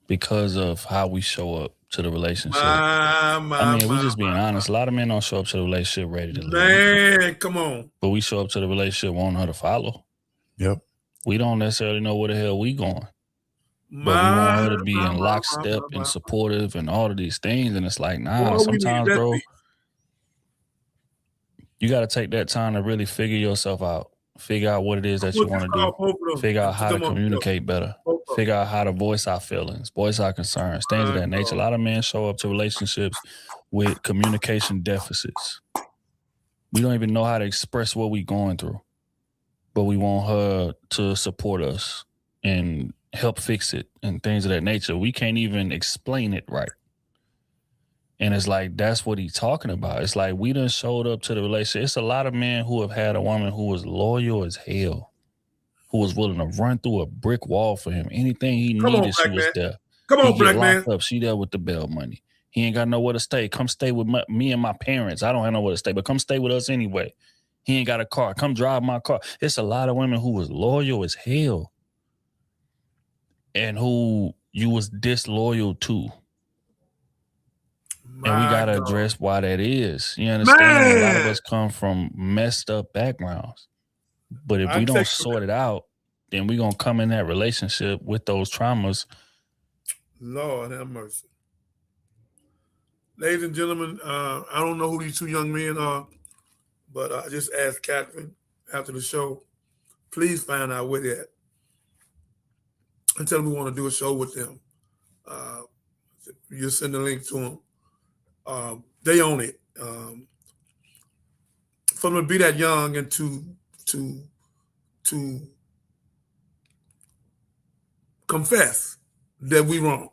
because of how we show up to the relationship. We just being honest. A lot of men don't show up to the relationship ready to lead. Man, come on. But we show up to the relationship wanting her to follow. Yep. We don't necessarily know where the hell we going. But we want her to be in lockstep and supportive and all of these things. And it's like, nah, sometimes, bro, you got to take that time to really figure yourself out. Figure out what it is that you want to do. Figure out how to communicate better. Figure out how to voice our feelings, voice our concerns, things of that nature. A lot of men show up to relationships with communication deficits. We don't even know how to express what we're going through. But we want her to support us and help fix it and things of that nature. We can't even explain it right. And it's like, that's what he's talking about. It's like, we done showed up to the relationship. It's a lot of men who have had a woman who was loyal as hell, who was willing to run through a brick wall for him. Anything he needed, she was there. Come on, black man. Up, she there with the bail money. He ain't got nowhere to stay. Come stay with me and my parents. I don't have nowhere to stay, but come stay with us anyway. He ain't got a car. Come drive my car. It's a lot of women who was loyal as hell and who you was disloyal to. And we got to address why that is. You understand? A lot of us come from messed up backgrounds. But if we don't sort it out, then we're going to come in that relationship with those traumas. Lord have mercy. Ladies and gentlemen, I don't know who these two young men are, but I just asked Catherine after the show, please find out where they're at and tell them we want to do a show with them. You send the link to them. They own it. For them to be that young and to confess that we wrong.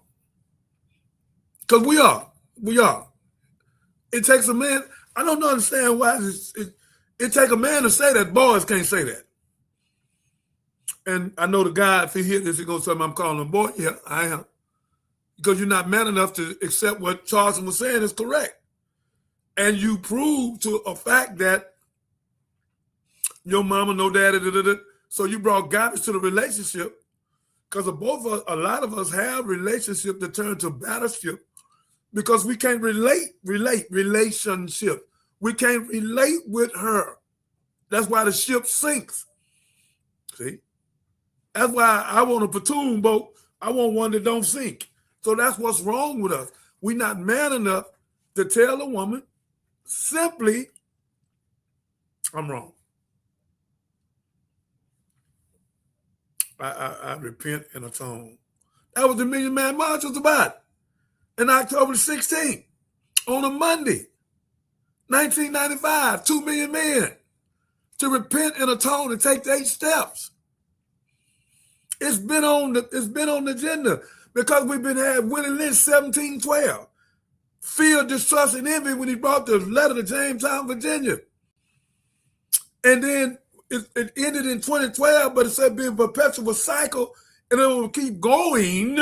Because we are. It takes a man. I don't understand why it takes a man to say that. Boys can't say that. And I know the guy, if he hears this, he's going to tell me I'm calling him boy. Yeah, I am. Because you're not man enough to accept what Charleston was saying is correct. And you prove to a fact that your mama, no daddy, so you brought garbage to the relationship. Because a lot of us have relationships that turn to battleship because we can't relationship. We can't relate with her. That's why the ship sinks. See? That's why I want a platoon boat. I want one that don't sink. So that's what's wrong with us. We're not man enough to tell a woman simply, I'm wrong. I repent and atone. That was the Million Man March was about. In October the 16th, on a Monday, 1995, 2 million men to repent and atone and take the 8 steps. It's been on the agenda because we've been had Willie Lynch 1712. Fear, distrust, and envy when he brought the letter to Jamestown, Virginia. And then it ended in 2012, but it said being a perpetual cycle, and it will keep going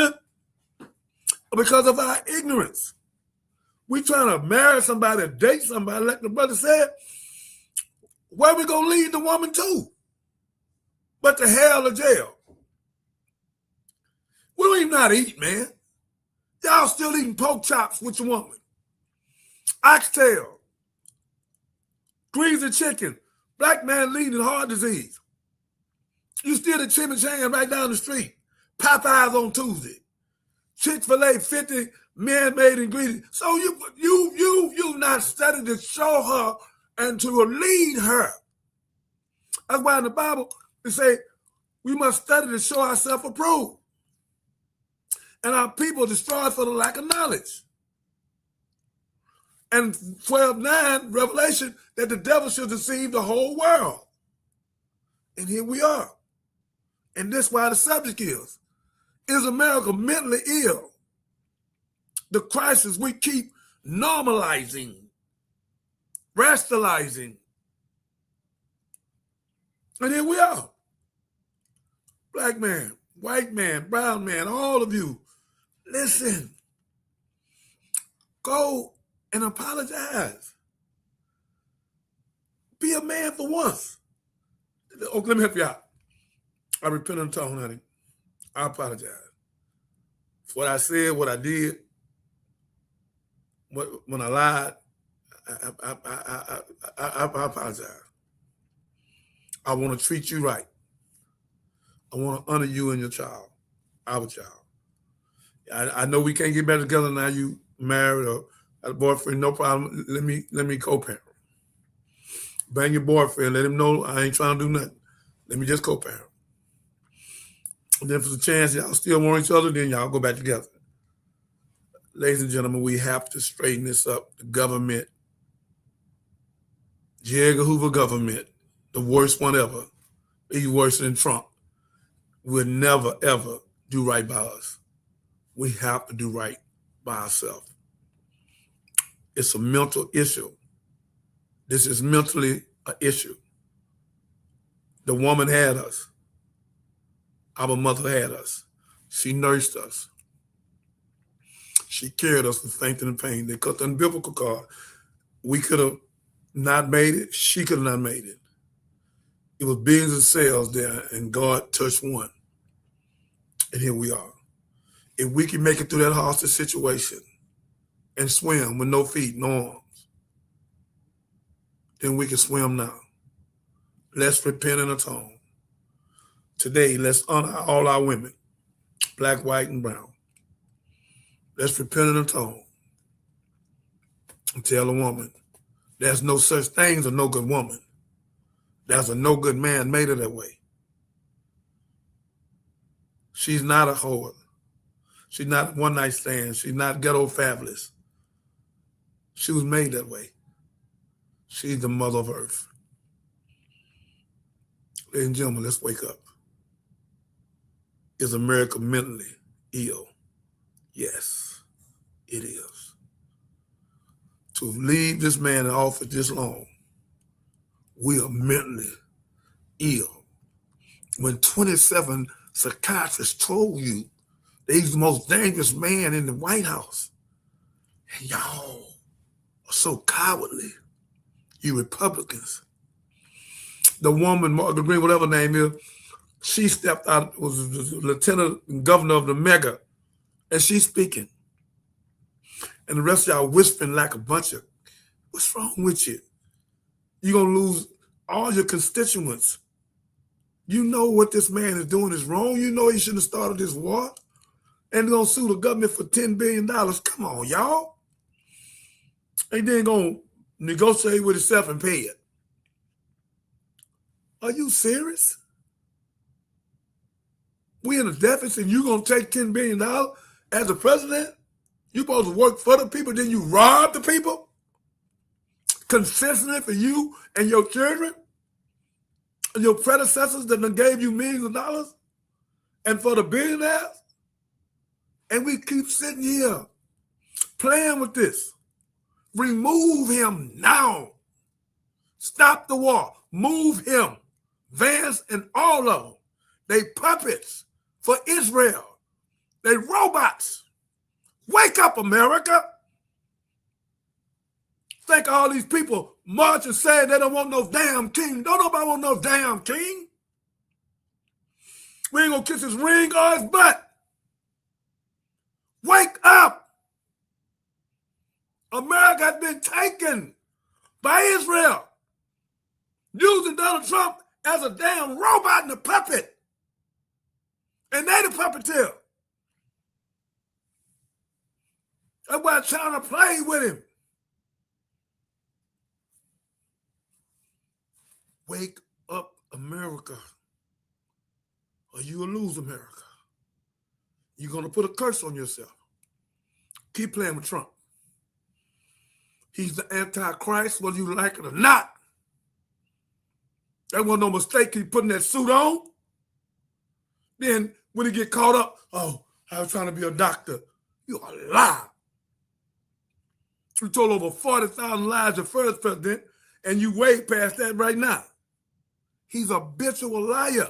because of our ignorance. We trying to marry somebody, date somebody, like the brother said. Where we gonna lead the woman to? But to hell or jail. We don't even know how to eat, man. Y'all still eating pork chops with your woman. Oxtail. Greasy chicken. Black man leading heart disease. You still the chimichanga right down the street. Popeyes on Tuesday. Chick-fil-A 50 man-made ingredients. So you not studied to show her and to lead her. That's why in the Bible they say we must study to show ourselves approved. And our people destroyed for the lack of knowledge. And 12:9, Revelation, that the devil should deceive the whole world. And here we are. And this is why the subject is America mentally ill? The crisis we keep normalizing, rationalizing. And here we are. Black man, white man, brown man, all of you, listen. Go and apologize. Be a man for once. Oh, let me help you out. I repent and atone, honey. I apologize for what I said, what I did, when I lied. I apologize. I want to treat you right. I want to honor you and your child, our child. I know we can't get better together now. You married or a boyfriend, no problem. Let me co-parent. Bring your boyfriend. Let him know I ain't trying to do nothing. Let me just co-parent. And then if there's a chance y'all still want each other, then y'all go back together. Ladies and gentlemen, we have to straighten this up. The government, J. Edgar Hoover government, the worst one ever, he's worse than Trump, will never, ever do right by us. We have to do right by ourselves. It's a mental issue. This is mentally an issue. The woman had us. Our mother had us. She nursed us. She carried us with faith and pain. They cut the umbilical cord. We could have not made it. She could have not made it. It was billions of cells there, and God touched one. And here we are. If we can make it through that hostage situation and swim with no feet, no arms, then we can swim now. Let's repent and atone. Today, let's honor all our women, black, white, and brown. Let's repent and atone. And tell a woman, there's no such thing as a no good woman. There's a no good man made her that way. She's not a whore. She's not a one-night stand. She's not ghetto fabulous. She was made that way. She's the mother of earth. Ladies and gentlemen, let's wake up. Is America mentally ill? Yes, it is. To leave this man in office this long, we are mentally ill. When 27 psychiatrists told you that he's the most dangerous man in the White House, and y'all are so cowardly, you Republicans. The woman, Margaret Green, whatever her name is, she stepped out, was the lieutenant governor of the mega, and she's speaking. And the rest of y'all whispering like a bunch of, what's wrong with you? You're going to lose all your constituents. You know what this man is doing is wrong. You know he shouldn't have started this war. And they're going to sue the government for $10 billion. Come on, y'all. And then going to negotiate with himself and pay it. Are you serious? We in a deficit, and you gonna take $10 billion as a president? You supposed to work for the people, then you rob the people? Consistently for you and your children? And your predecessors that done gave you millions of dollars? And for the billionaires? And we keep sitting here playing with this. Remove him now. Stop the war. Move him. Vance and all of them. They puppets for Israel. They robots. Wake up, America. Think all these people march and say they don't want no damn king. Don't nobody want no damn king. We ain't gonna kiss his ring or his butt. Wake up. America has been taken by Israel, using Donald Trump as a damn robot and a puppet. And they the puppeteer. That's why China played with him. Wake up, America, or you will lose America. You're going to put a curse on yourself. Keep playing with Trump. He's the Antichrist, whether you like it or not. That wasn't no mistake. Keep putting that suit on. Then when he get caught up, oh, I was trying to be a doctor. You're a lie. You told over 40,000 lies your first president, and you way past that right now. He's a habitual liar.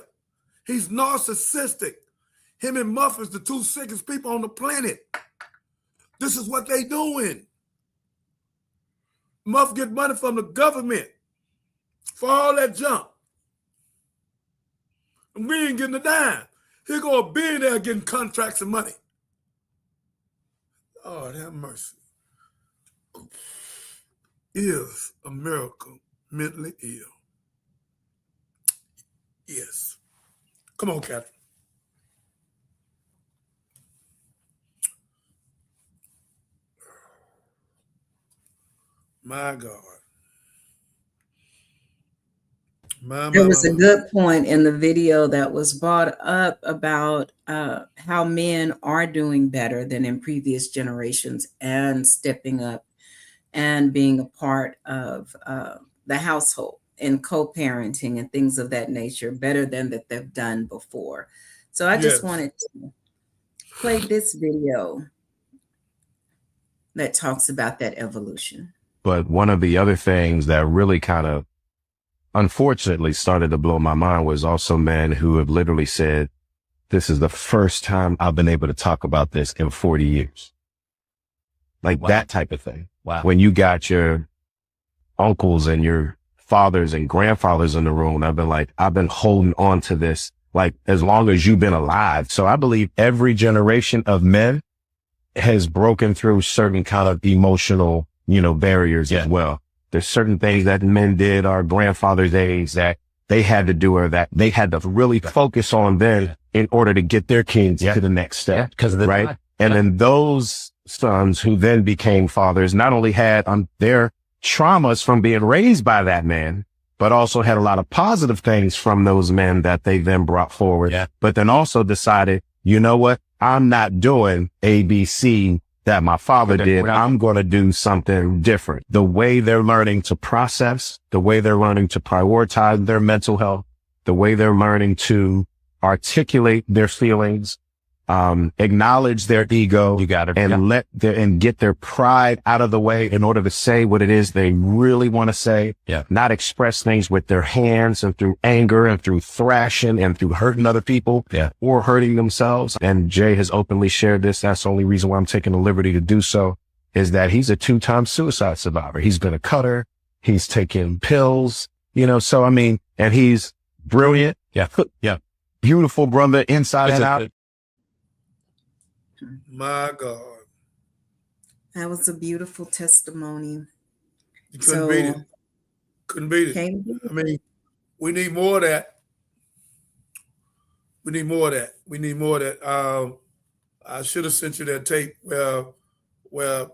He's narcissistic. Him and Muff is the two sickest people on the planet. This is what they doing. Muff get money from the government for all that junk. And we ain't getting a dime. Here go a billionaire getting contracts and money. Lord have mercy. Is America mentally ill? Yes. Come on, Katt. My God. There was a good point in the video that was brought up about how men are doing better than in previous generations and stepping up and being a part of the household and co-parenting and things of that nature better than that they've done before. So I just wanted to play this video that talks about that evolution. But one of the other things that really kind of unfortunately started to blow my mind was also men who have literally said, this is the first time I've been able to talk about this in 40 years. Like that type of thing. Wow. When you got your uncles and your fathers and grandfathers in the room, I've been holding on to this like as long as you've been alive. So I believe every generation of men has broken through certain kind of emotional, barriers as well. There's certain things that men did our grandfather's age that they had to do or that they had to really focus on then in order to get their kids to the next step. Because of the right. And then those sons who then became fathers not only had their traumas from being raised by that man, but also had a lot of positive things from those men that they then brought forward. Yeah. But then also decided, you know what? I'm not doing ABC that my father did. I'm going to do something different. The way they're learning to process, the way they're learning to prioritize their mental health, the way they're learning to articulate their feelings, acknowledge their ego, and get their pride out of the way in order to say what it is they really want to say. Yeah. Not express things with their hands and through anger and through thrashing and through hurting other people or hurting themselves. And Jay has openly shared this. That's the only reason why I'm taking the liberty to do so, is that he's a 2-time suicide survivor. He's been a cutter. He's taken pills, so I mean, and he's brilliant. Yeah. Yeah. Beautiful brother inside and out. My God. That was a beautiful testimony. You couldn't beat it. Couldn't beat it. I mean, we need more of that. We need more of that. I should have sent you that tape where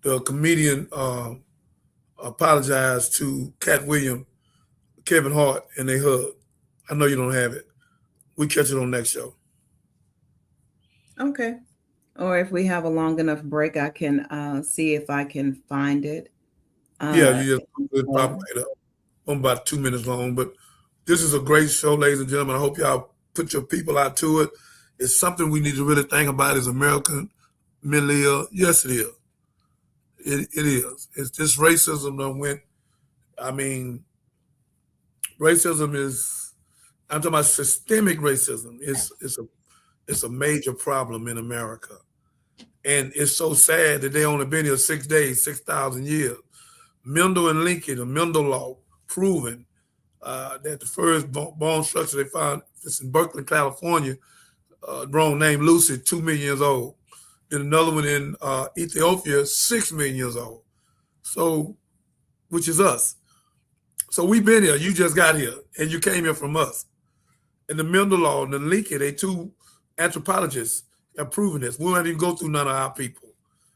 the comedian apologize to Katt Williams, Kevin Hart, and they hug. I know you don't have it. We catch it on next show. Okay. Or if we have a long enough break, I can see if I can find it. Yeah, you just pop it up. I'm about 2 minutes long, but this is a great show, ladies and gentlemen. I hope y'all put your people out to it. It's something we need to really think about as American mentally ill. Yes, it is. It is. It's this racism that went. I mean, racism is. I'm talking about systemic racism. It's a major problem in America, and it's so sad that they only been here 6 days, 6,000 years. Mendel and Lincoln, the Mendel Law, proven that the first bone structure they found is in Berkeley, California. Drone named Lucy, 2 million years old. Then another one in Ethiopia, 6 million years old. So, which is us. So we've been here. You just got here, and you came here from us. And the Mendel Law and the Lincoln, they two anthropologists have proven this. We don't even go through none of our people,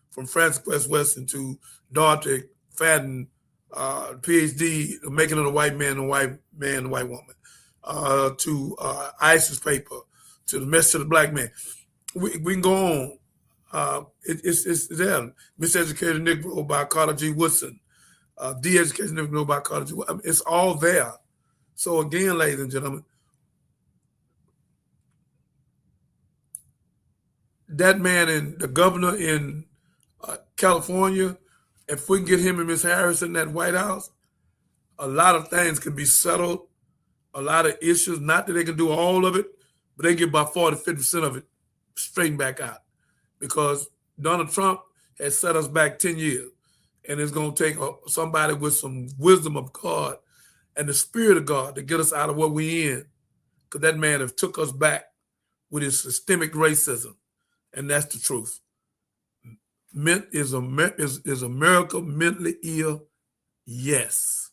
from Francis West Weston to Dorothy Fadden, PhD, making of the white man, the white man, the white woman, to ISIS paper, to the message of the black man. We can go on. It's there. Miseducated Negro by Carter G. Woodson, De-Educated Negro by Carter G. Woodson. It's all there. So again, ladies and gentlemen, that man and the governor in California, if we can get him and Miss Harris in that White House, a lot of things can be settled, a lot of issues, not that they can do all of it, but they get about 40, 50% of it straightened back out. Because Donald Trump has set us back 10 years. And it's going to take somebody with some wisdom of God and the spirit of God to get us out of what we in. Because that man have took us back with his systemic racism. And that's the truth. Is America mentally ill? Yes.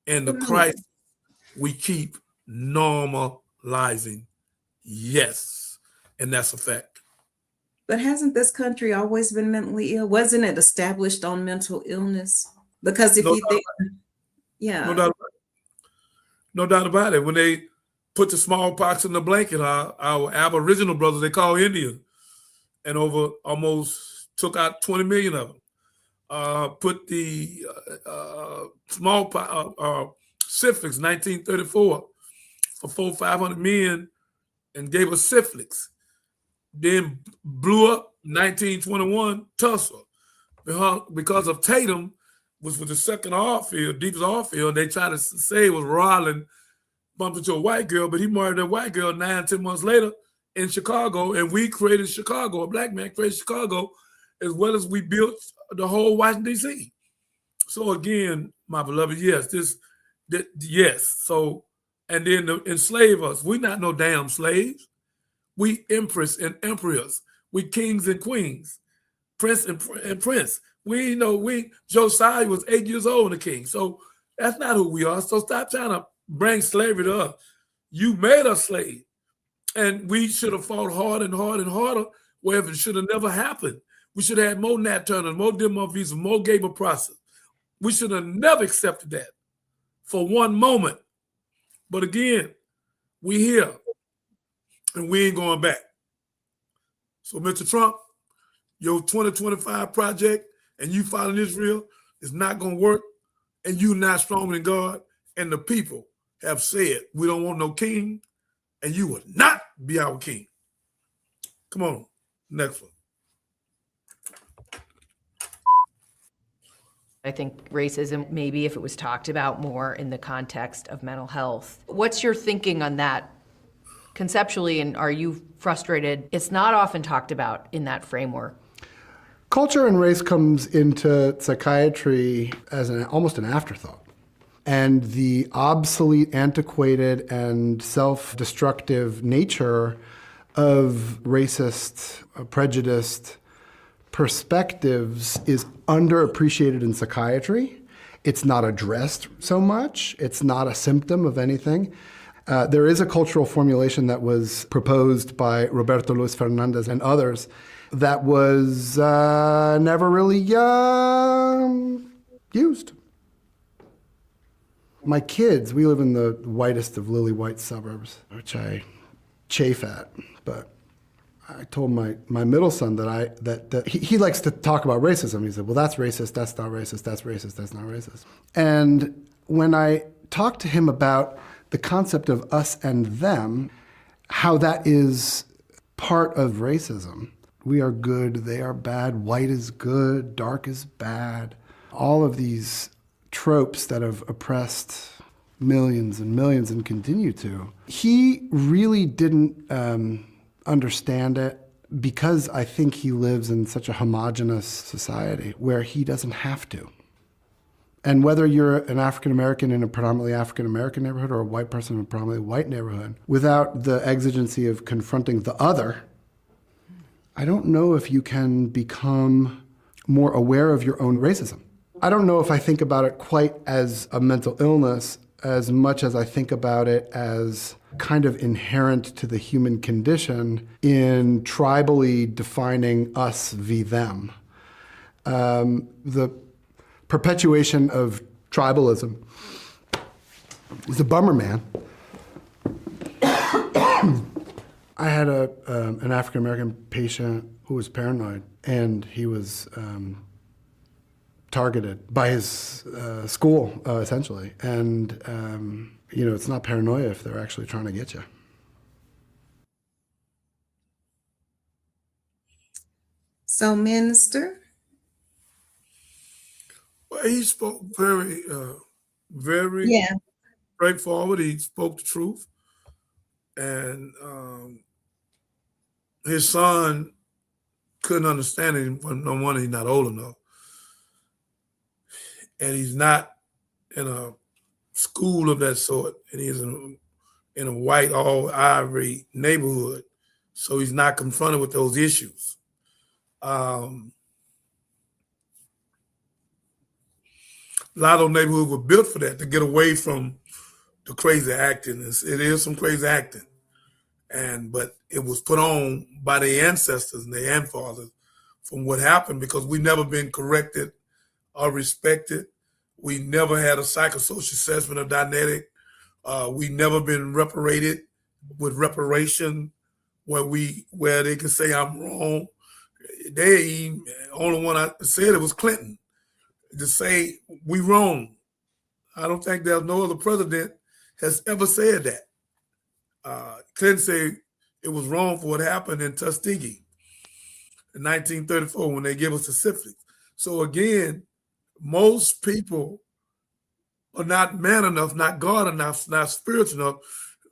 And the crisis we keep normalizing? Yes. And that's a fact. But hasn't this country always been mentally ill? Wasn't it established on mental illness? Because if you think, yeah. No doubt about it. When they put the smallpox in the blanket, our Aboriginal brothers, they call Indians, and over almost took out 20 million of them. Put the smallpox, syphilis, 1934, for 500 men, and gave us syphilis. Then blew up 1921 Tulsa because of Tatum, which was the second oil field, deepest oil field. They tried to say it was Rollin bumped into a white girl, but he married that white girl 9-10 months later in Chicago, and we created Chicago. A black man created Chicago, as well as we built the whole Washington, D.C. So again, my beloved, yes. So, and then to enslave us. We're not no damn slaves. We empress and emperors. We kings and queens, prince and prince. Josiah was 8 years old and a king. So that's not who we are. So stop trying to bring slavery to us. You made us slaves. And we should have fought hard and hard and harder, wherever it should have never happened. We should have had more Nat Turner, more Dimmoff Visa, more Gabriel Prosser. We should have never accepted that for one moment. But again, we here. And we ain't going back. So, Mr. Trump, your 2025 project and you following Israel is not going to work, and you not stronger than God. And the people have said, we don't want no king, and you will not be our king. Come on, next one. I think racism, maybe if it was talked about more in the context of mental health. What's your thinking on that? Conceptually, and are you frustrated? It's not often talked about in that framework. Culture and race comes into psychiatry as almost an afterthought. And the obsolete, antiquated, and self-destructive nature of racist, prejudiced perspectives is underappreciated in psychiatry. It's not addressed so much. It's not a symptom of anything. There is a cultural formulation that was proposed by Roberto Luis Fernandez and others that was never really used. My kids, we live in the whitest of lily white suburbs, which I chafe at, but I told my middle son that he likes to talk about racism. He said, well, that's racist, that's not racist, that's racist, that's not racist. And when I talked to him about the concept of us and them, how that is part of racism. We are good, they are bad, white is good, dark is bad. All of these tropes that have oppressed millions and millions and continue to. He really didn't understand it because I think he lives in such a homogenous society where he doesn't have to. And whether you're an African American in a predominantly African American neighborhood or a white person in a predominantly white neighborhood, without the exigency of confronting the other, I don't know if you can become more aware of your own racism. I don't know if I think about it quite as a mental illness as much as I think about it as kind of inherent to the human condition in tribally defining us v. them. The perpetuation of tribalism is a bummer, man. I had an African-American patient who was paranoid, and he was targeted by his school, essentially. And, it's not paranoia if they're actually trying to get you. So, Minister? Well, he spoke very straightforward. He spoke the truth. And his son couldn't understand it. No wonder he's not old enough. And he's not in a school of that sort. And he's in a white, all ivory neighborhood. So he's not confronted with those issues. A lot of those neighborhoods were built for that, to get away from the crazy acting. It is some crazy acting. But it was put on by their ancestors and their ancestors from what happened, because we never been corrected or respected. We never had a psychosocial assessment of Dinetic. We never been reparated with reparation, where they can say I'm wrong. The only one I said it was Clinton, to say we wrong. I don't think there's no other president has ever said that. Clinton said it was wrong for what happened in Tuskegee in 1934 when they gave us the syphilis. So again, most people are not man enough, not God enough, not spiritual enough.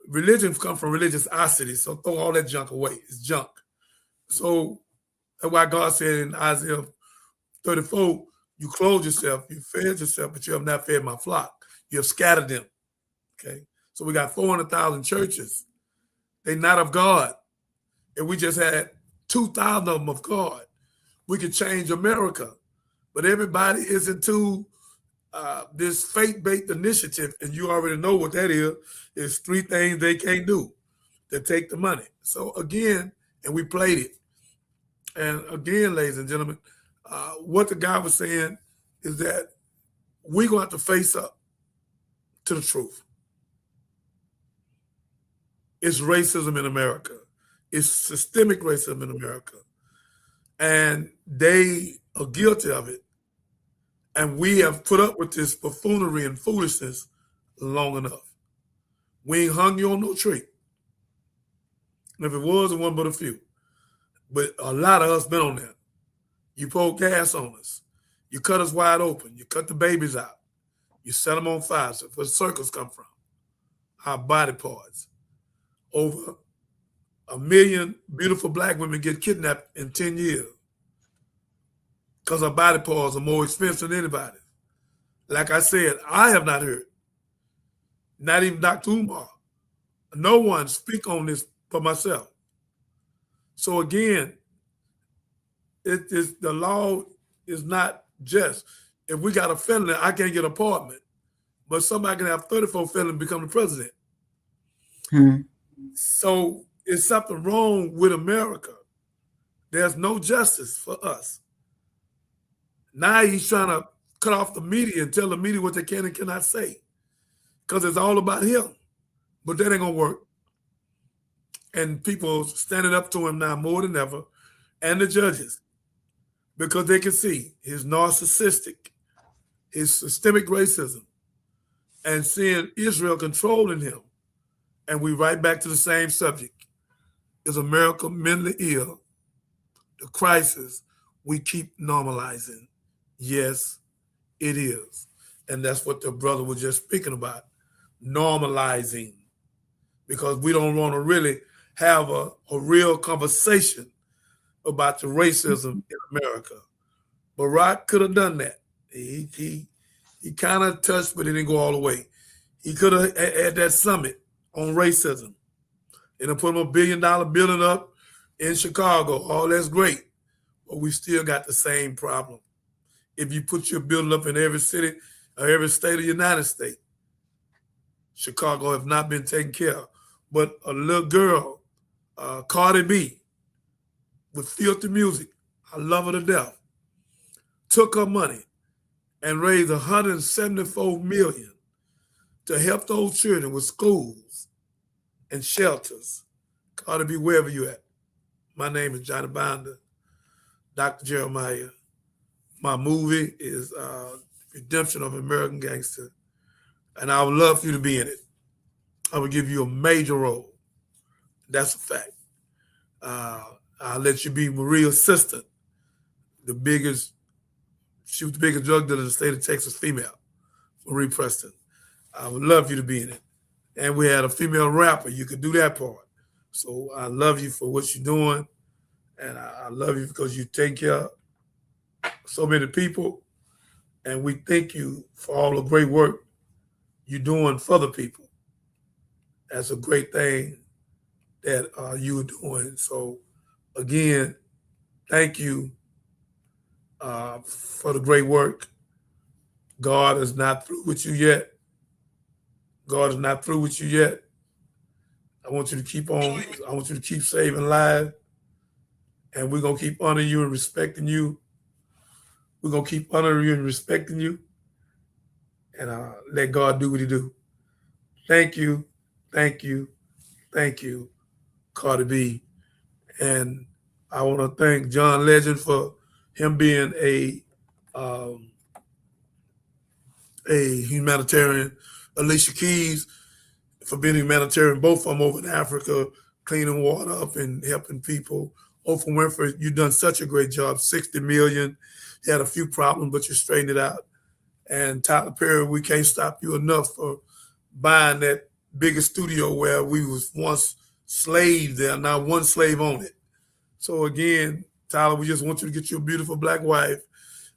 Religion comes from religiosity, so throw all that junk away. It's junk. So that's why God said in Isaiah 34, you clothe yourself, you fed yourself, but you have not fed my flock. You have scattered them. Okay. So we got 400,000 churches. They're not of God. If we just had 2,000 of them of God, we could change America. But everybody is into this faith-based initiative, and you already know what that is. It's 3 things they can't do to take the money. So again, and we played it. And again, ladies and gentlemen, what the guy was saying is that we're going to have to face up to the truth. It's racism in America. It's systemic racism in America. And they are guilty of it. And we have put up with this buffoonery and foolishness long enough. We ain't hung you on no tree. And if it was, it wasn't but a few. But a lot of us been on that. You pour gas on us. You cut us wide open. You cut the babies out. You set them on fire. So where the circles come from? Our body parts. Over 1 million beautiful black women get kidnapped in 10 years because our body parts are more expensive than anybody. Like I said, I have not heard, not even Dr. Umar, no one speak on this for myself. So again, the law is not just, if we got a felony, I can't get an apartment, but somebody can have 34 felonies and become the president. So it's something wrong with America. There's no justice for us. Now he's trying to cut off the media and tell the media what they can and cannot say, because it's all about him. But that ain't gonna work. And people standing up to him now more than ever, and the judges, because they can see his narcissistic, his systemic racism, and seeing Israel controlling him. And we right back to the same subject. Is America mentally ill? The crisis we keep normalizing. Yes, it is. And that's what the brother was just speaking about, normalizing. Because we don't want to really have a real conversation about the racism in America. Barack could have done that. He kind of touched, but he didn't go all the way. He could have had that summit on racism and put him $1 billion building up in Chicago. All that's great, but we still got the same problem. If you put your building up in every city or every state of the United States, Chicago have not been taken care of. But a little girl, Cardi B, with filthy music, I love her to death, took her money and raised $174 million to help those children with schools and shelters. Cardi B, wherever you at. My name is Johnny Binder, Dr. Jeremiah. My movie is Redemption of American Gangster, and I would love for you to be in it. I would give you a major role. That's a fact. I'll let you be Maria's assistant, she was the biggest drug dealer in the state of Texas, female, Marie Preston. I would love you to be in it. And we had a female rapper. You could do that part. So I love you for what you're doing. And I love you because you take care of so many people. And we thank you for all the great work you're doing for the people. That's a great thing that you are doing. So again, thank you for the great work. God is not through with you yet. God is not through with you yet. I want you to keep on. I want you to keep saving lives. And we're going to keep honoring you and respecting you. We're going to keep honoring you and respecting you. And let God do what he do. Thank you. Thank you. Thank you, Cardi B. And I want to thank John Legend for him being a humanitarian. Alicia Keys for being a humanitarian, both of them over in Africa, cleaning water up and helping people. Oprah Winfrey, you've done such a great job. 60 million. You had a few problems, but you straightened it out. And Tyler Perry, we can't stop you enough for buying that biggest studio where we was once slaves there, now one slave on it. So again, Tyler, we just want you to get you a beautiful black wife.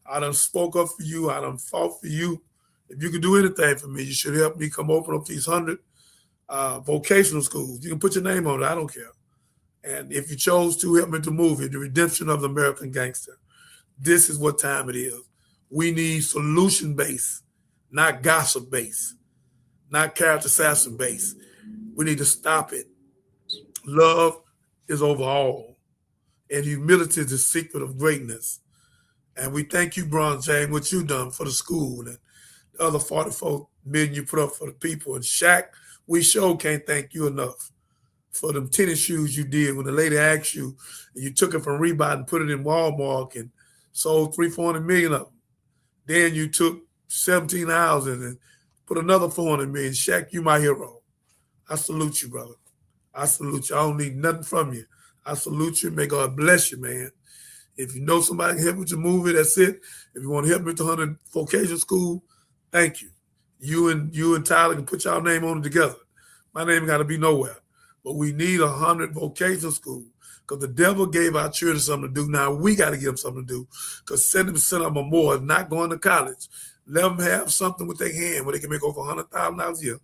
I done spoke up for you. I done fought for you. If you could do anything for me, you should help me come open up these 100 vocational schools. You can put your name on it. I don't care. And if you chose to help me with the movie, The Redemption of the American Gangster, this is what time it is. We need solution-based, not gossip-based, not character assassin-based. We need to stop it. Love is over all, and humility is the secret of greatness. And we thank you, Bron James, what you done for the school and the other 44 million you put up for the people. And Shaq, we sure can't thank you enough for them tennis shoes you did when the lady asked you, and you took it from Reebok and put it in Walmart and sold 300-400 million of them. Then you took 17 houses and put another 400 million. Shaq, you my hero. I salute you, brother. I salute you. I don't need nothing from you. I salute you. May God bless you, man. If you know somebody can help with your movie, that's it. If you want to help me with the 100 vocational school, thank you. You and Tyler can put y'all name on it together. My name got to be nowhere. But we need 100 vocational schools because the devil gave our children something to do. Now we got to give them something to do because 70% of them or more are not going to college. Let them have something with their hand where they can make over $100,000 a year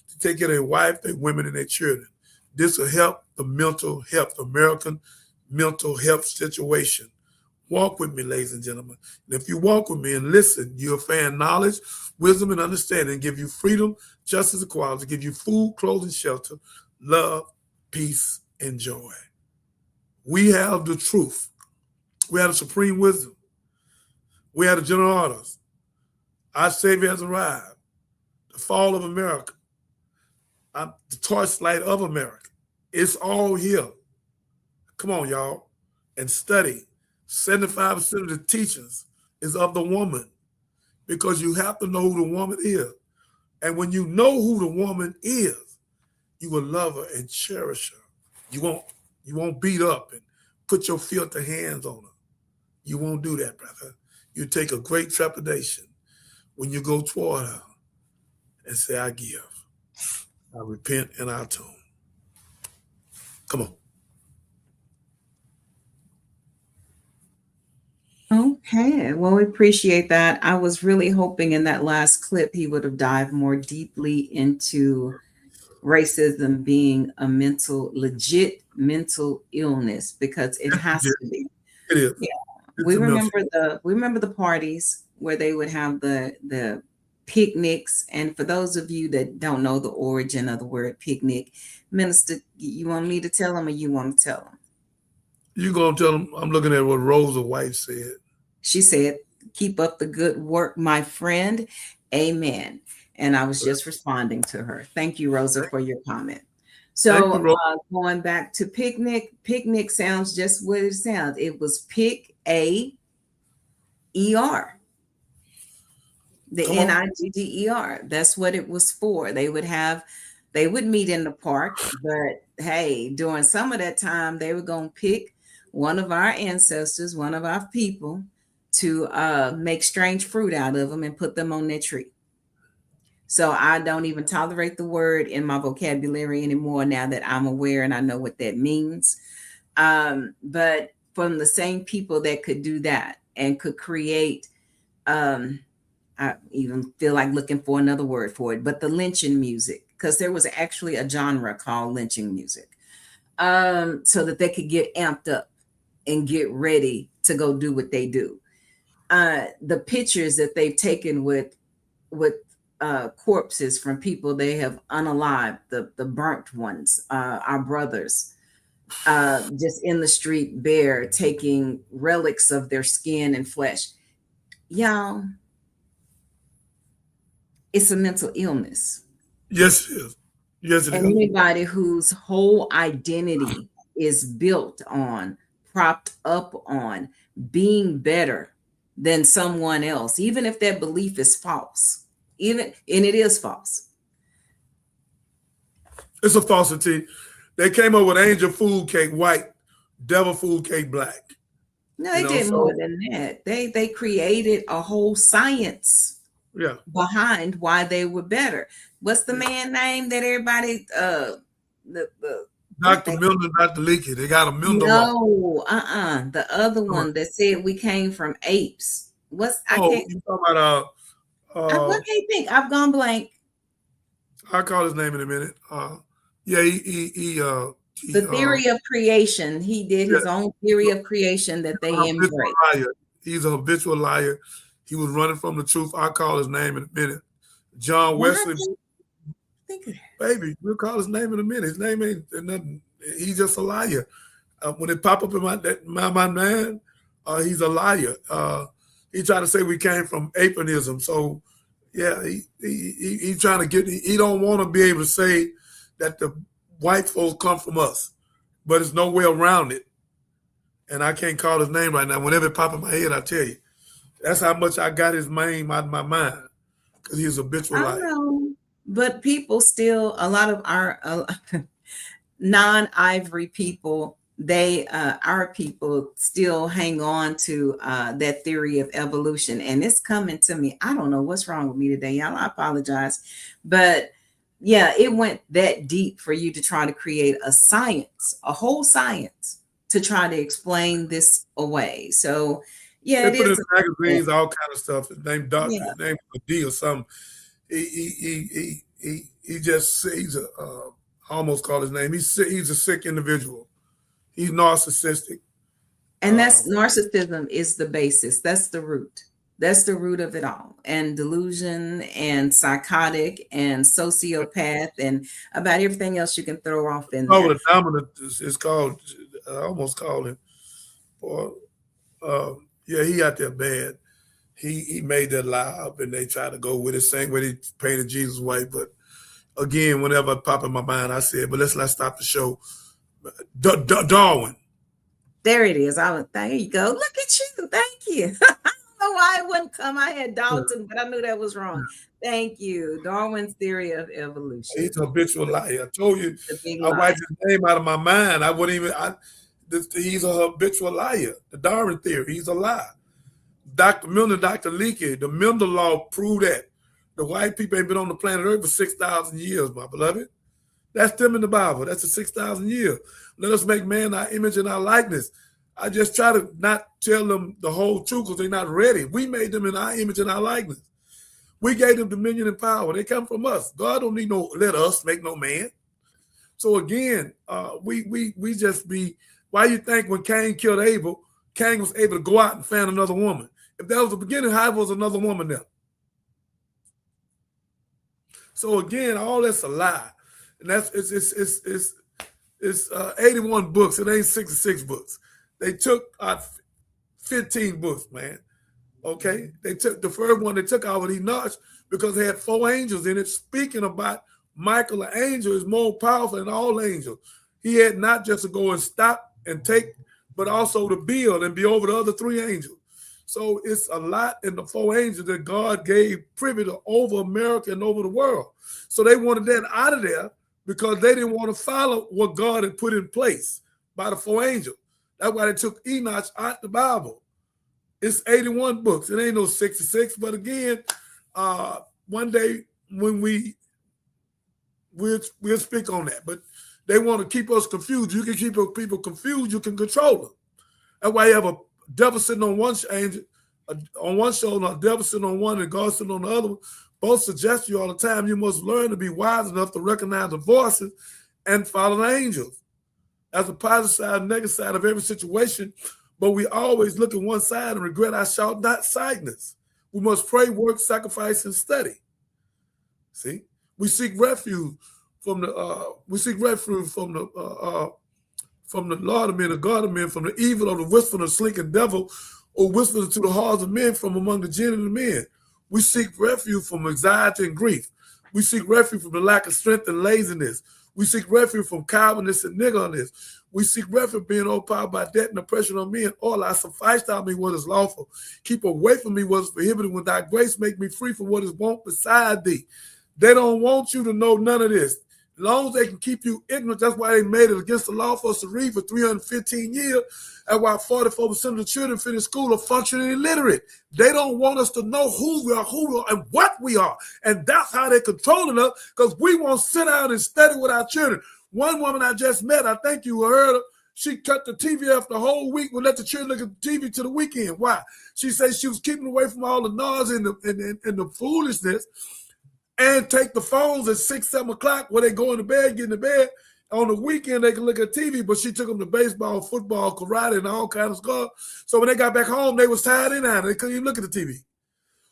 to take care of their wife, their women, and their children. This will help the mental health, the American mental health situation. Walk with me, ladies and gentlemen. And if you walk with me and listen, you'll find knowledge, wisdom, and understanding, give you freedom, justice, equality, give you food, clothing, shelter, love, peace, and joy. We have the truth. We have the supreme wisdom. We have the general orders. Our Savior has arrived. The fall of America. The torchlight of America. It's all here. Come on, y'all, and study. 75% of the teachings is of the woman, because you have to know who the woman is. And when you know who the woman is, you will love her and cherish her. You won't beat up and put your filthy hands on her. You won't do that, brother. You take a great trepidation when you go toward her and say, I give, I repent, and I atone. Come on. Okay, well, we appreciate that. I was really hoping in that last clip he would have dived more deeply into racism being a legit mental illness, because it has to be. It is. Yeah. We remember the parties where they would have the picnics. And for those of you that don't know the origin of the word picnic, Minister, you want me to tell them, or you want to tell them? You gonna tell them? I'm looking at what Rosa White said. She said, keep up the good work, my friend. Amen. And I was just responding to her. Thank you, Rosa, for your comment. So going back to picnic sounds just what it sounds. It was pick A ER. The NIGGER. That's what it was for. They would meet in the park, but hey, during some of that time, they were going to pick one of our ancestors, one of our people, to make strange fruit out of them and put them on their tree. So I don't even tolerate the word in my vocabulary anymore now that I'm aware and I know what that means. But from the same people that could do that and could create, I even feel like looking for another word for it, but the lynching music, because there was actually a genre called lynching music, so that they could get amped up and get ready to go do what they do. The pictures that they've taken with corpses from people they have unalived, the burnt ones, our brothers, just in the street bare, taking relics of their skin and flesh. Y'all, it's a mental illness. Yes, it is. Yes, it is. And anybody whose whole identity is built on, propped up on being better than someone else, even if that belief is false, and it is false. It's a falsity. They came up with angel food cake white, devil food cake black. No, they did more than that. They created a whole science behind why they were better. What's the man name that everybody Dr. Milner, Dr. Leakey. They got a Milner. No, the other one that said we came from apes. You talking about I can't think. I've gone blank. I'll call his name in a minute. The theory of creation. He did his own theory of creation that they embrace. He's a habitual liar. He was running from the truth. I'll call his name in a minute. John Wesley. Baby, we'll call his name in a minute. His name ain't nothing. He's just a liar. When it pop up in my mind, he's a liar. He tried to say we came from apenism. So yeah, he trying to get. He don't want to be able to say that the white folks come from us, but there's no way around it. And I can't call his name right now. Whenever it pop in my head, I tell you. That's how much I got his name out of my mind, because he's a habitual liar. Know, but people still, a lot of our non-ivory people, our people still hang on to that theory of evolution, and it's coming to me. I don't know what's wrong with me today, y'all. I apologize, but yeah, it went that deep for you to try to create a science, a whole science, to try to explain this away. So yeah, they put in magazines, all kind of stuff. His name Doctor, his name was D or something. He just he's a I almost called his name. He's a sick individual. He's narcissistic. And that's narcissism is the basis. That's the root. That's the root of it all. And delusion and psychotic and sociopath and about everything else you can throw off in there. The dominant is called, I almost called him. Yeah, he out there bad. he made that lie up, and they tried to go with it, same way they painted Jesus white. But again, whenever it popped in my mind, I said, but let's not stop the show. Darwin. There it is. There you go. Look at you. Thank you. I don't know why it wouldn't come. I had Dalton, but I knew that was wrong. Thank you. Darwin's theory of evolution. He's a habitual liar. I told you, I wiped his name out of my mind. I wouldn't even. He's a habitual liar. The Darwin theory. He's a lie. Dr. Milner, Dr. Leakey, the Milner law proved that. The white people ain't been on the planet Earth for 6,000 years, my beloved. That's them in the Bible. That's the 6,000 years. Let us make man our image and our likeness. I just try to not tell them the whole truth because they're not ready. We made them in our image and our likeness. We gave them dominion and power. They come from us. God don't need let us make no man. So again, we just be, why you think when Cain killed Abel, Cain was able to go out and find another woman? If that was the beginning, how was another woman there? So again, all that's a lie. And that's it's 81 books. It ain't 66 books. They took out 15 books, man. Okay, they took the first one. They took out with Enoch because they had 4 angels in it. Speaking about Michael, the angel is more powerful than all angels. He had not just to go and stop and take, but also to build and be over the other 3 angels. So it's a lot in the 4 angels that God gave privy to over America and over the world. So they wanted that out of there because they didn't want to follow what God had put in place by the 4 angels. That's why they took Enoch out the Bible. It's 81 books. It ain't no 66. But again, one day when we'll speak on that. But they want to keep us confused. You can keep people confused. You can control them. That's why you have a devil sitting on one angel, on one shoulder, a devil sitting on one, and God sitting on the other one. Both suggest you all the time you must learn to be wise enough to recognize the voices and follow the angels. As a positive side and negative side of every situation, but we always look at one side and regret our short-sightedness. We must pray, work, sacrifice, and study. See, we seek refuge from the Lord of men, the God of men, from the evil of the whisper of slinking devil, or whispers to the hearts of men from among the jinn and the men. We seek refuge from anxiety and grief. We seek refuge from the lack of strength and laziness. We seek refuge from cowardness and niggerness. We seek refuge from being overpowered by debt and oppression on men. All I suffice to me what is lawful. Keep away from me what is prohibited. When thy grace make me free from what is want beside thee. They don't want you to know none of this. As long as they can keep you ignorant, that's why they made it against the law for us to read for 315 years. And why 44% of the children finish school are functioning illiterate. They don't want us to know who we are, and what we are. And that's how they're controlling us, because we won't sit down and study with our children. One woman I just met, I think you heard her, she cut the TV off the whole week and let the children look at the TV to the weekend. Why? She said she was keeping away from all the noise and the foolishness, and take the phones at 6, 7 o'clock where they go into bed, get into bed. On the weekend, they can look at TV, but she took them to baseball, football, karate, and all kinds of stuff. So when they got back home, they was tired in out. They couldn't even look at the TV.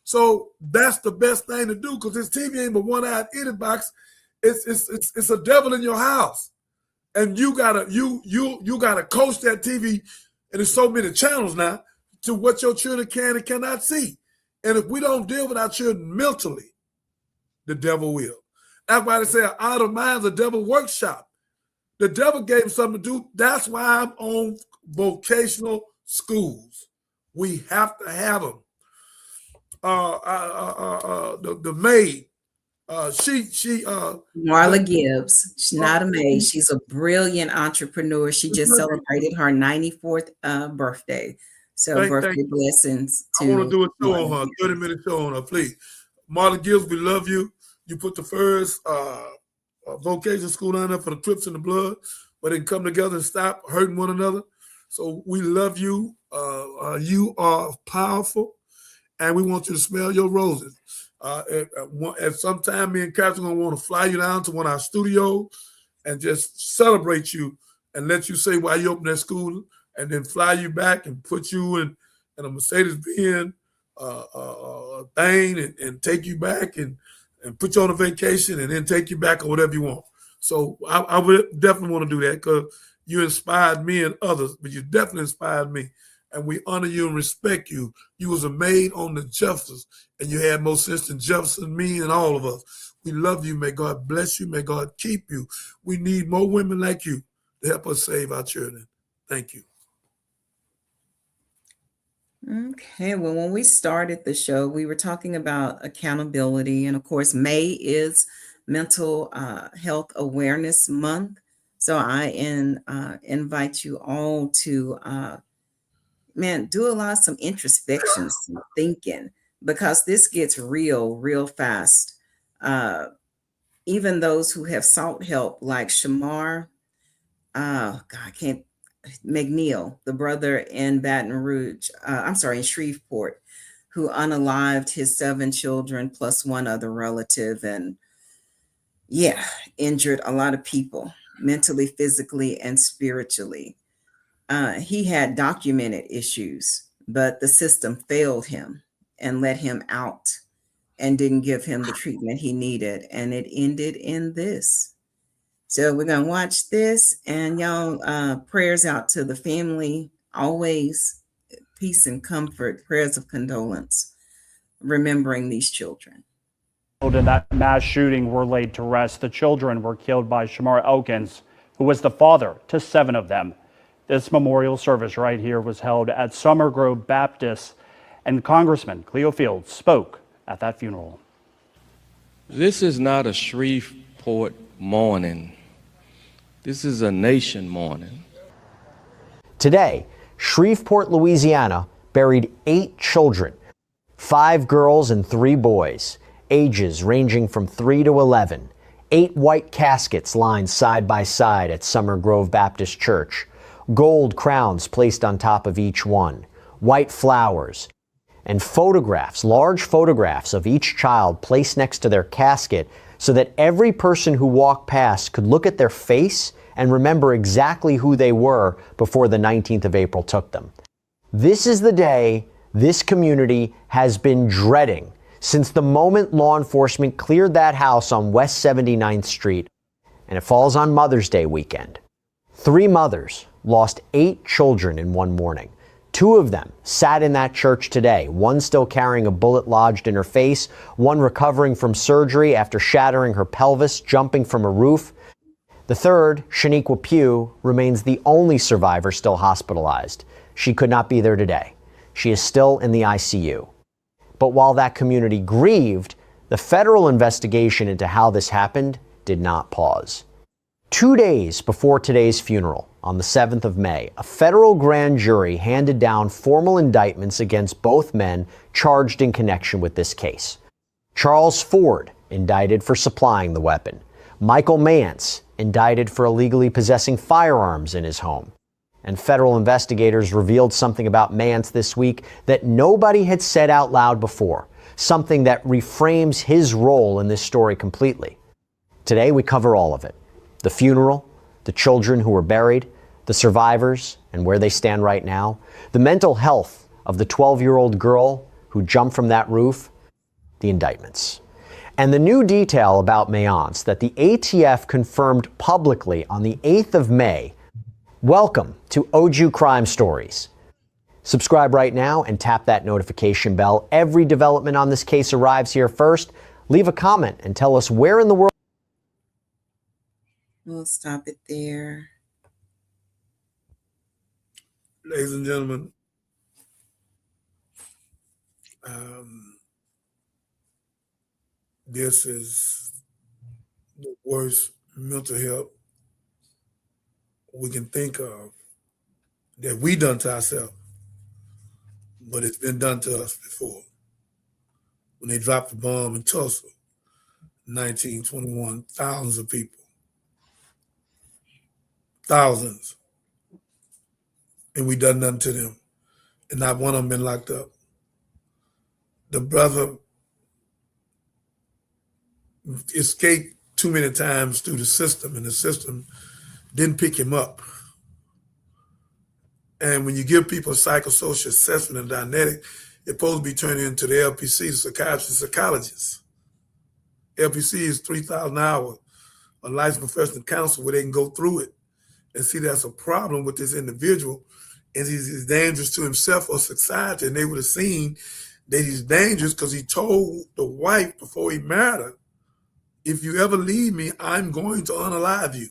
So that's the best thing to do, because this TV ain't but one-eyed idiot box. It's a devil in your house. And you gotta coach that TV, and there's so many channels now, to what your children can and cannot see. And if we don't deal with our children mentally, the devil will. That's why they say out of mind's a devil workshop. The devil gave him something to do. That's why I'm on vocational schools. We have to have them. The maid, Marla Gibbs. She's not a maid. She's a brilliant entrepreneur. She just celebrated her 94th birthday. So birthday blessings to I want to do a show on her, 30-minute show on her, please. Marla Gibbs, we love you. You put the first vocational school down there for the trips in the blood, where they can come together and stop hurting one another. So we love you. You are powerful, and we want you to smell your roses. At some time, me and Katt are going to want to fly you down to one of our studios and just celebrate you and let you say why you opened that school, and then fly you back and put you in a Mercedes-Benz thing and take you back and put you on a vacation and then take you back or whatever you want. So I would definitely want to do that, because you inspired me and others, but you definitely inspired me. and we honor you and respect you. You was a maid on the Jeffersons, and you had more sense than Jefferson, me, and all of us. We love you. May God bless you. May God keep you. We need more women like you to help us save our children. Thank you. Okay, well, when we started the show, we were talking about accountability. And of course, May is Mental Health Awareness Month. So I invite you all to, do a lot of some introspection, some thinking, because this gets real fast. Even those who have sought help, like Shamar, McNeil, the brother in Baton Rouge, in Shreveport, who unalived his 7 children plus one other relative, and injured a lot of people mentally, physically, and spiritually. He had documented issues, but the system failed him and let him out and didn't give him the treatment he needed. And it ended in this. So we're going to watch this, and y'all, prayers out to the family. Always peace and comfort, prayers of condolence, remembering these children. In that mass shooting were laid to rest. The children were killed by Shamar Elkins, who was the father to 7 of them. This memorial service right here was held at Summer Grove Baptist, and Congressman Cleo Fields spoke at that funeral. This is not a Shreveport mourning. This is a nation mourning. Today, Shreveport, Louisiana buried 8 children, 5 girls and 3 boys, ages ranging from 3 to 11. 8 white caskets lined side by side at Summer Grove Baptist Church. Gold crowns placed on top of each one, white flowers, and photographs, large photographs of each child placed next to their casket so that every person who walked past could look at their face and remember exactly who they were before the 19th of April took them. This is the day this community has been dreading since the moment law enforcement cleared that house on West 79th Street, and it falls on Mother's Day weekend. 3 mothers lost 8 children in one morning. 2 of them sat in that church today, one still carrying a bullet lodged in her face, one recovering from surgery after shattering her pelvis, jumping from a roof. The third, Shaniqua Pugh, remains the only survivor still hospitalized. She could not be there today. She is still in the ICU. But while that community grieved, the federal investigation into how this happened did not pause. 2 days before today's funeral, on the 7th of May, a federal grand jury handed down formal indictments against both men charged in connection with this case. Charles Ford, indicted for supplying the weapon. Michael Mance, indicted for illegally possessing firearms in his home. And federal investigators revealed something about Mance this week that nobody had said out loud before, something that reframes his role in this story completely. Today we cover all of it. The funeral, the children who were buried, the survivors and where they stand right now, the mental health of the 12-year-old girl who jumped from that roof, the indictments, and the new detail about Mayance that the ATF confirmed publicly on the 8th of May. Welcome to OJU Crime Stories. Subscribe right now and tap that notification bell. Every development on this case arrives here first. Leave a comment and tell us where in the world. We'll stop it there. Ladies and gentlemen, this is the worst mental health we can think of that we done to ourselves, but it's been done to us before. When they dropped the bomb in Tulsa, 1921, thousands of people. Thousands. And we done nothing to them. And not one of them been locked up. The brother escaped too many times through the system, and the system didn't pick him up. And when you give people a psychosocial assessment and Dianetic, it's supposed to be turned into the LPCs, psychiatrists and psychologists. LPC is 3,000 hours, a licensed professional counsel where they can go through it and see that's a problem with this individual, and he's dangerous to himself or society. And they would have seen that he's dangerous because he told the wife before he married her, if you ever leave me, I'm going to unalive you.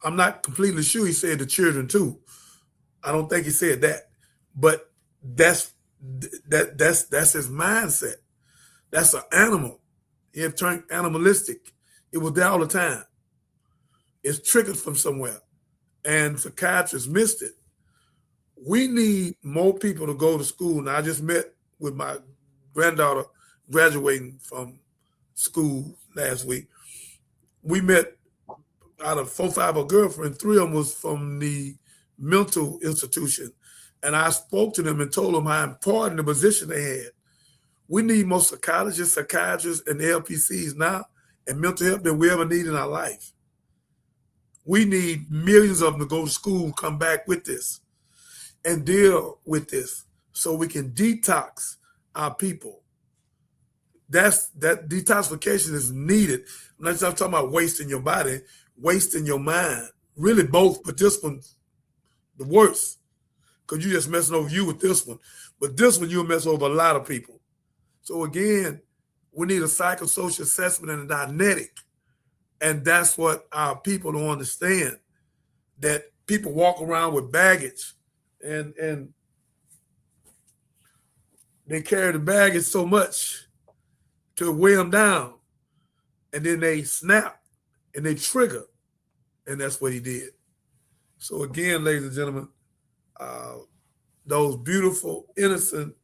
I'm not completely sure he said the children too. I don't think he said that, but that's his mindset. That's an animal. He had turned animalistic. It was there all the time. It's triggered from somewhere, and psychiatrists missed it. We need more people to go to school. Now, I just met with my granddaughter graduating from school last week. We met out of 4 or 5 of girlfriends, 3 of them was from the mental institution. And I spoke to them and told them how important the position they had. We need more psychologists, psychiatrists, and LPCs now and mental health than we ever need in our life. We need millions of them to go to school, come back with this, and deal with this so we can detox our people. That detoxification is needed. I'm not talking about wasting your body, wasting your mind. Really both, but this one's the worst because you're just messing over you with this one. But this one, you'll mess over a lot of people. So again, we need a psychosocial assessment and a Dianetic. And that's what our people don't understand, that people walk around with baggage and they carry the baggage so much to weigh them down. And then they snap and they trigger. And that's what he did. So again, ladies and gentlemen, those beautiful, innocent,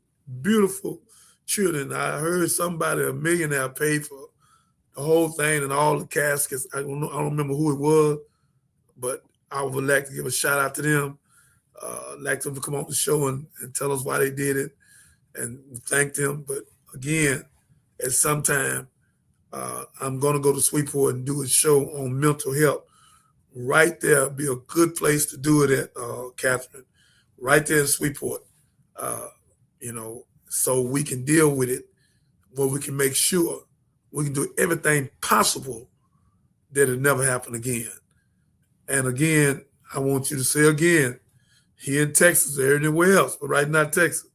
beautiful children. I heard somebody, a millionaire, paid for the whole thing and all the caskets. I don't remember who it was, but I would like to give a shout out to them. Like them to come on the show and tell us why they did it and thank them. But again, at some time, I'm going to go to Sweetport and do a show on mental health. Right there, be a good place to do it at, Catherine. Right there in Sweetport, so we can deal with it, where we can make sure we can do everything possible that it never happen again. And again, I want you to say again, here in Texas or anywhere else, but right now Texas,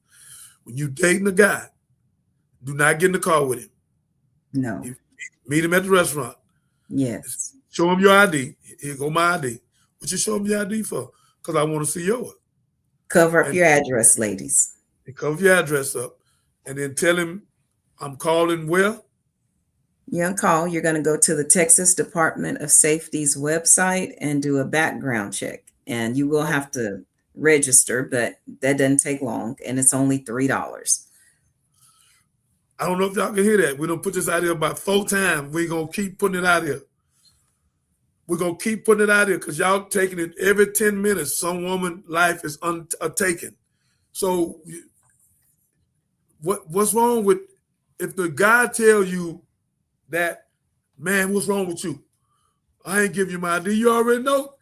when you dating a guy, do not get in the car with him. No. You meet him at the restaurant. Yes. Show him your ID. Here go my ID. What you show him your ID for? Because I want to see yours. Cover up your address, ladies. And cover your address up. And then tell him I'm calling where? You're going to go to the Texas Department of Safety's website and do a background check. And you will have to register, but that doesn't take long. And it's only $3. I don't know if y'all can hear that. We're going to put this out here about 4 times. We're going to keep putting it out here. We're going to keep putting it out here because y'all taking it every 10 minutes. Some woman life is taken. So what's wrong with, if the guy tell you that, man, what's wrong with you? I ain't give you my ID. You already know.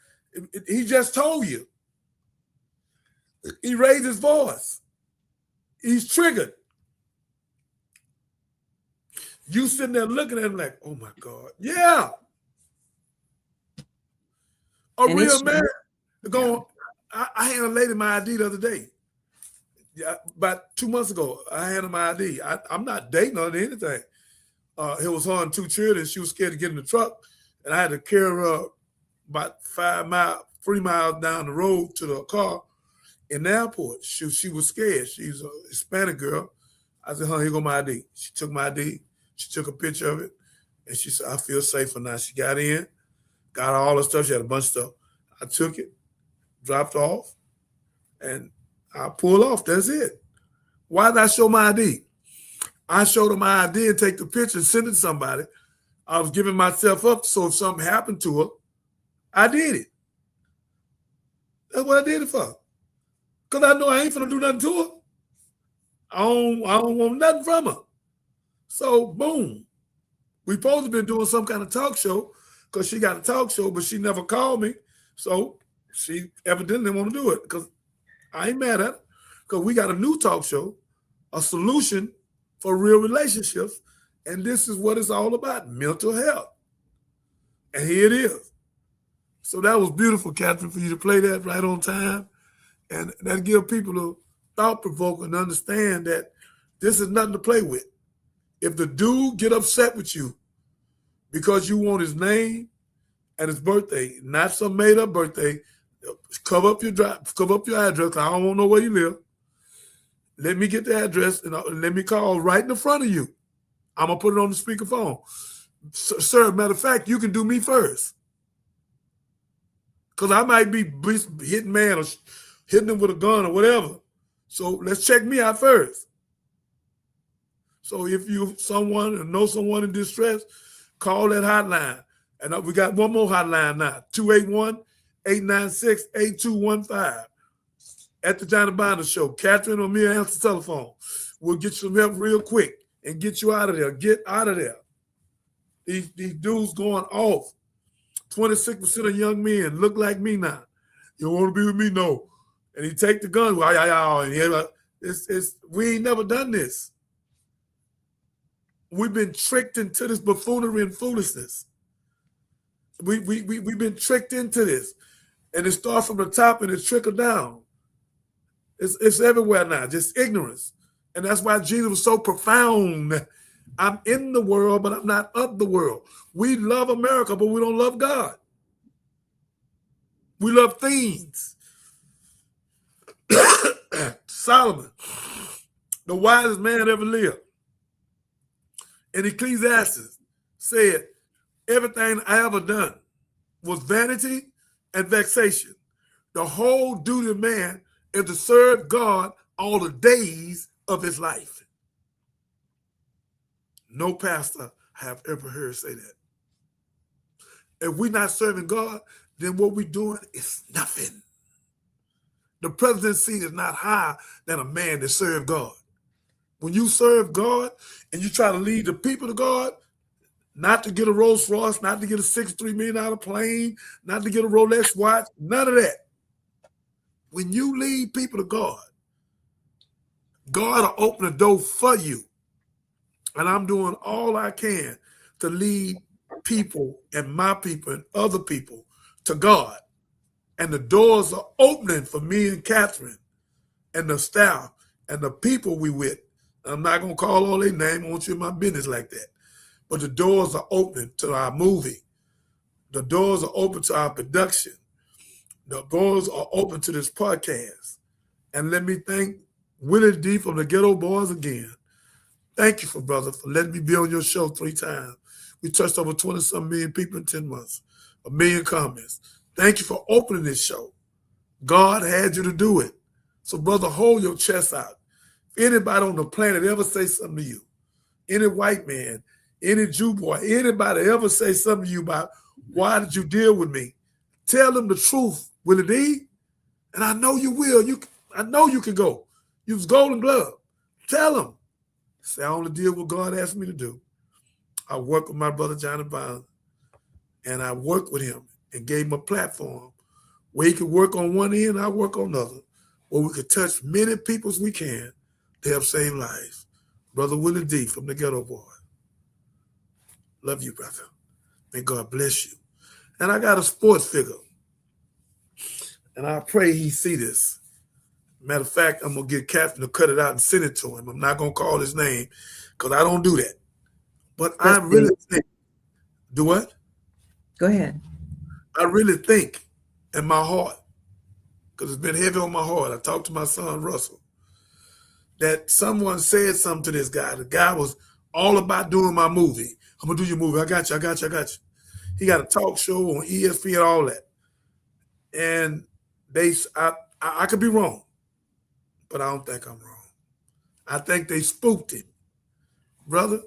He just told you. He raised his voice. He's triggered. You sitting there looking at him like, oh my God. Yeah. A real man. I had a lady my ID the other day. Yeah, about 2 months ago, I had my ID. I'm not dating her or anything. It was her and 2 children. She was scared to get in the truck, and I had to carry her about 3 miles down the road to the car in the airport. She was scared. She's a Hispanic girl. I said, here go my ID. She took my ID. She took a picture of it, and she said, I feel safer now. She got in, got all the stuff. She had a bunch of stuff. I took it, dropped off, and I pulled off. That's it. Why did I show my ID? I showed her my ID and take the picture and send it to somebody. I was giving myself up, so if something happened to her, I did it. That's what I did it for. Because I know I ain't finna do nothing to her. I don't want nothing from her. So, boom. We supposed to be doing some kind of talk show because she got a talk show, but she never called me. So, she evidently didn't want to do it because I ain't mad at her because we got a new talk show, a solution for real relationships. And this is what it's all about, mental health. And here it is. So that was beautiful, Catherine, for you to play that right on time. And that give people a thought-provoking to understand that this is nothing to play with. If the dude get upset with you because you want his name and his birthday, not some made-up birthday, cover up your address. I don't want to know where you live. Let me get the address and let me call right in the front of you. I'm going to put it on the speakerphone. Sir, matter of fact, you can do me first. Because I might be hitting man or hitting him with a gun or whatever. So let's check me out first. So if you someone or know someone in distress, call that hotline. And we got one more hotline now, 281-896-8215. At the Johnny Binder Show. Catherine or me answer the telephone. We'll get you some help real quick and get you out of there. Get out of there. These dudes going off. 26% of young men look like me now. You want to be with me? No. And he take the gun. And we ain't never done this. We've been tricked into this buffoonery and foolishness. We've been tricked into this. And it starts from the top and it trickle down. It's everywhere now, just ignorance. And that's why Jesus was so profound. I'm in the world, but I'm not of the world. We love America, but we don't love God. We love things. Solomon, the wisest man ever lived, in Ecclesiastes said, everything I ever done was vanity and vexation. The whole duty of man is to serve God all the days of his life. No pastor I have ever heard say that. If we're not serving God, then what we're doing is nothing. The presidency is not higher than a man that serves God. When you serve God and you try to lead the people to God, not to get a Rolls Royce, not to get a $63 million plane, not to get a Rolex watch, none of that. When you lead people to God, God will open the door for you. And I'm doing all I can to lead people and my people and other people to God. And the doors are opening for me and Catherine and the staff and the people we with. I'm not going to call all their name. I want you in my business like that. But the doors are open to our movie. The doors are open to our production. The doors are open to this podcast. And let me thank Willie D from the Ghetto Boys again. Thank you, brother, for letting me be on your show 3 times. We touched over 20-some million people in 10 months, 1 million comments. Thank you for opening this show. God had you to do it. So, brother, hold your chest out. If anybody on the planet ever say something to you, any white man, any Jew boy, anybody ever say something to you about why did you deal with me, tell them the truth, Willie D. And I know you will. I know you can go. You was Golden Glove. Tell them. Say, I only did what God asked me to do. I worked with my brother Johnny Bond, and I worked with him and gave him a platform where he could work on one end, I work on another, where we could touch many people as we can to help save lives. Brother Willie D from the Ghetto Boy. Love you, brother. May God bless you. And I got a sports figure, and I pray he see this. Matter of fact, I'm going to get Captain to cut it out and send it to him. I'm not going to call his name because I don't do that. But I really think, do what? Go ahead. I really think in my heart, because it's been heavy on my heart, I talked to my son, Russell, that someone said something to this guy. The guy was all about doing my movie. I'm going to do your movie. I got you. He got a talk show on ESPN, all that. And I could be wrong, but I don't think I'm wrong. I think they spooked him. Brother,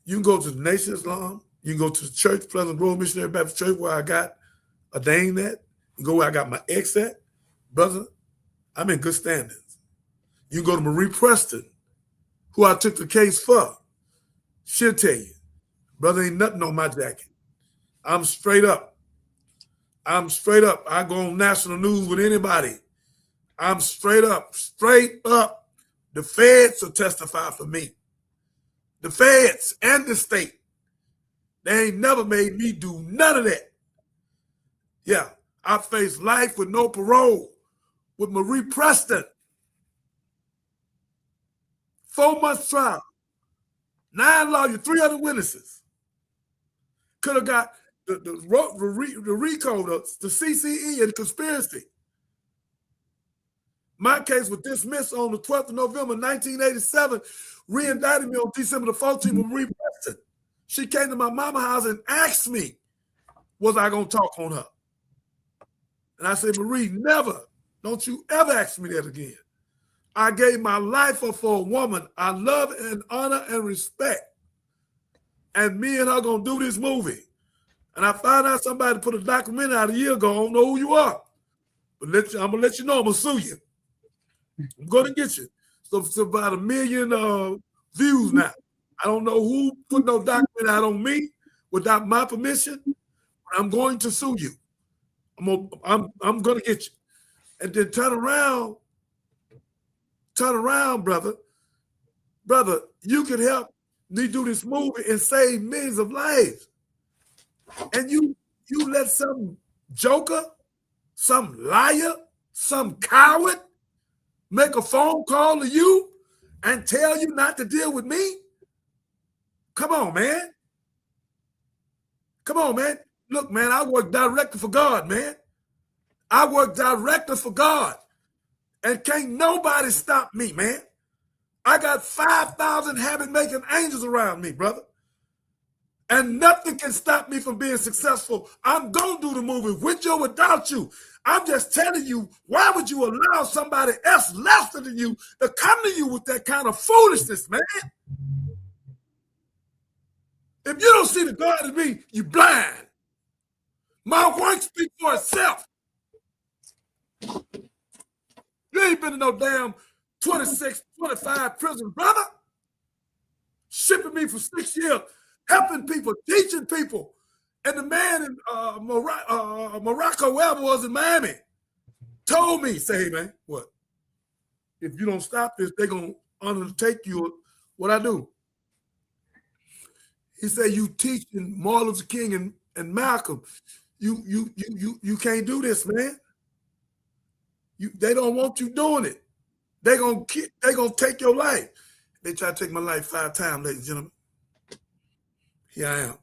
you can go to the Nation of Islam. You can go to the church, Pleasant Grove Missionary Baptist Church, where I got ordained at. You go where I got my ex at. Brother, I'm in good standings. You can go to Marie Preston, who I took the case for. She'll tell you, brother, ain't nothing on my jacket. I'm straight up. I go on national news with anybody. I'm straight up. The feds will testify for me. The feds and the state. They ain't never made me do none of that. Yeah, I faced life with no parole with Marie Preston. 4 months trial, 9 lawyers, 300 witnesses. Could have got the RICO, the CCE, and conspiracy. My case was dismissed on the 12th of November, 1987, re-indicted me on December the 14th with Marie Preston. She came to my mama's house and asked me, was I going to talk on her? And I said, Marie, never. Don't you ever ask me that again. I gave my life up for a woman I love and honor and respect. And me and her going to do this movie. And I found out somebody put a documentary out a year ago. I don't know who you are. But I'm going to let you know I'm going to sue you. I'm going to get you. So it's about 1 million views now. I don't know who put no document out on me without my permission. But I'm going to sue you. I'm going to get you. And then turn around, brother. Brother, you can help me do this movie and save millions of lives. And you let some joker, some liar, some coward make a phone call to you and tell you not to deal with me? Come on, man. Come on, man. Look, man, I work director for God, man. I work director for God. And can't nobody stop me, man. I got 5,000 habit-making angels around me, brother. And nothing can stop me from being successful. I'm going to do the movie with you or without you. I'm just telling you, why would you allow somebody else lesser than you to come to you with that kind of foolishness, man? If you don't see the God in me, you're blind. My work speaks for itself. You ain't been in no damn 26, 25 prison, brother. Shipping me for 6 years, helping people, teaching people. And the man in Morocco, wherever it was in Miami, told me, say, hey, man, what? If you don't stop this, they're going to undertake you. What I do? He said, you teaching Martin Luther King and Malcolm. You can't do this, man. They don't want you doing it. They're gonna take your life. They try to take my life 5 times, ladies and gentlemen. Here I am.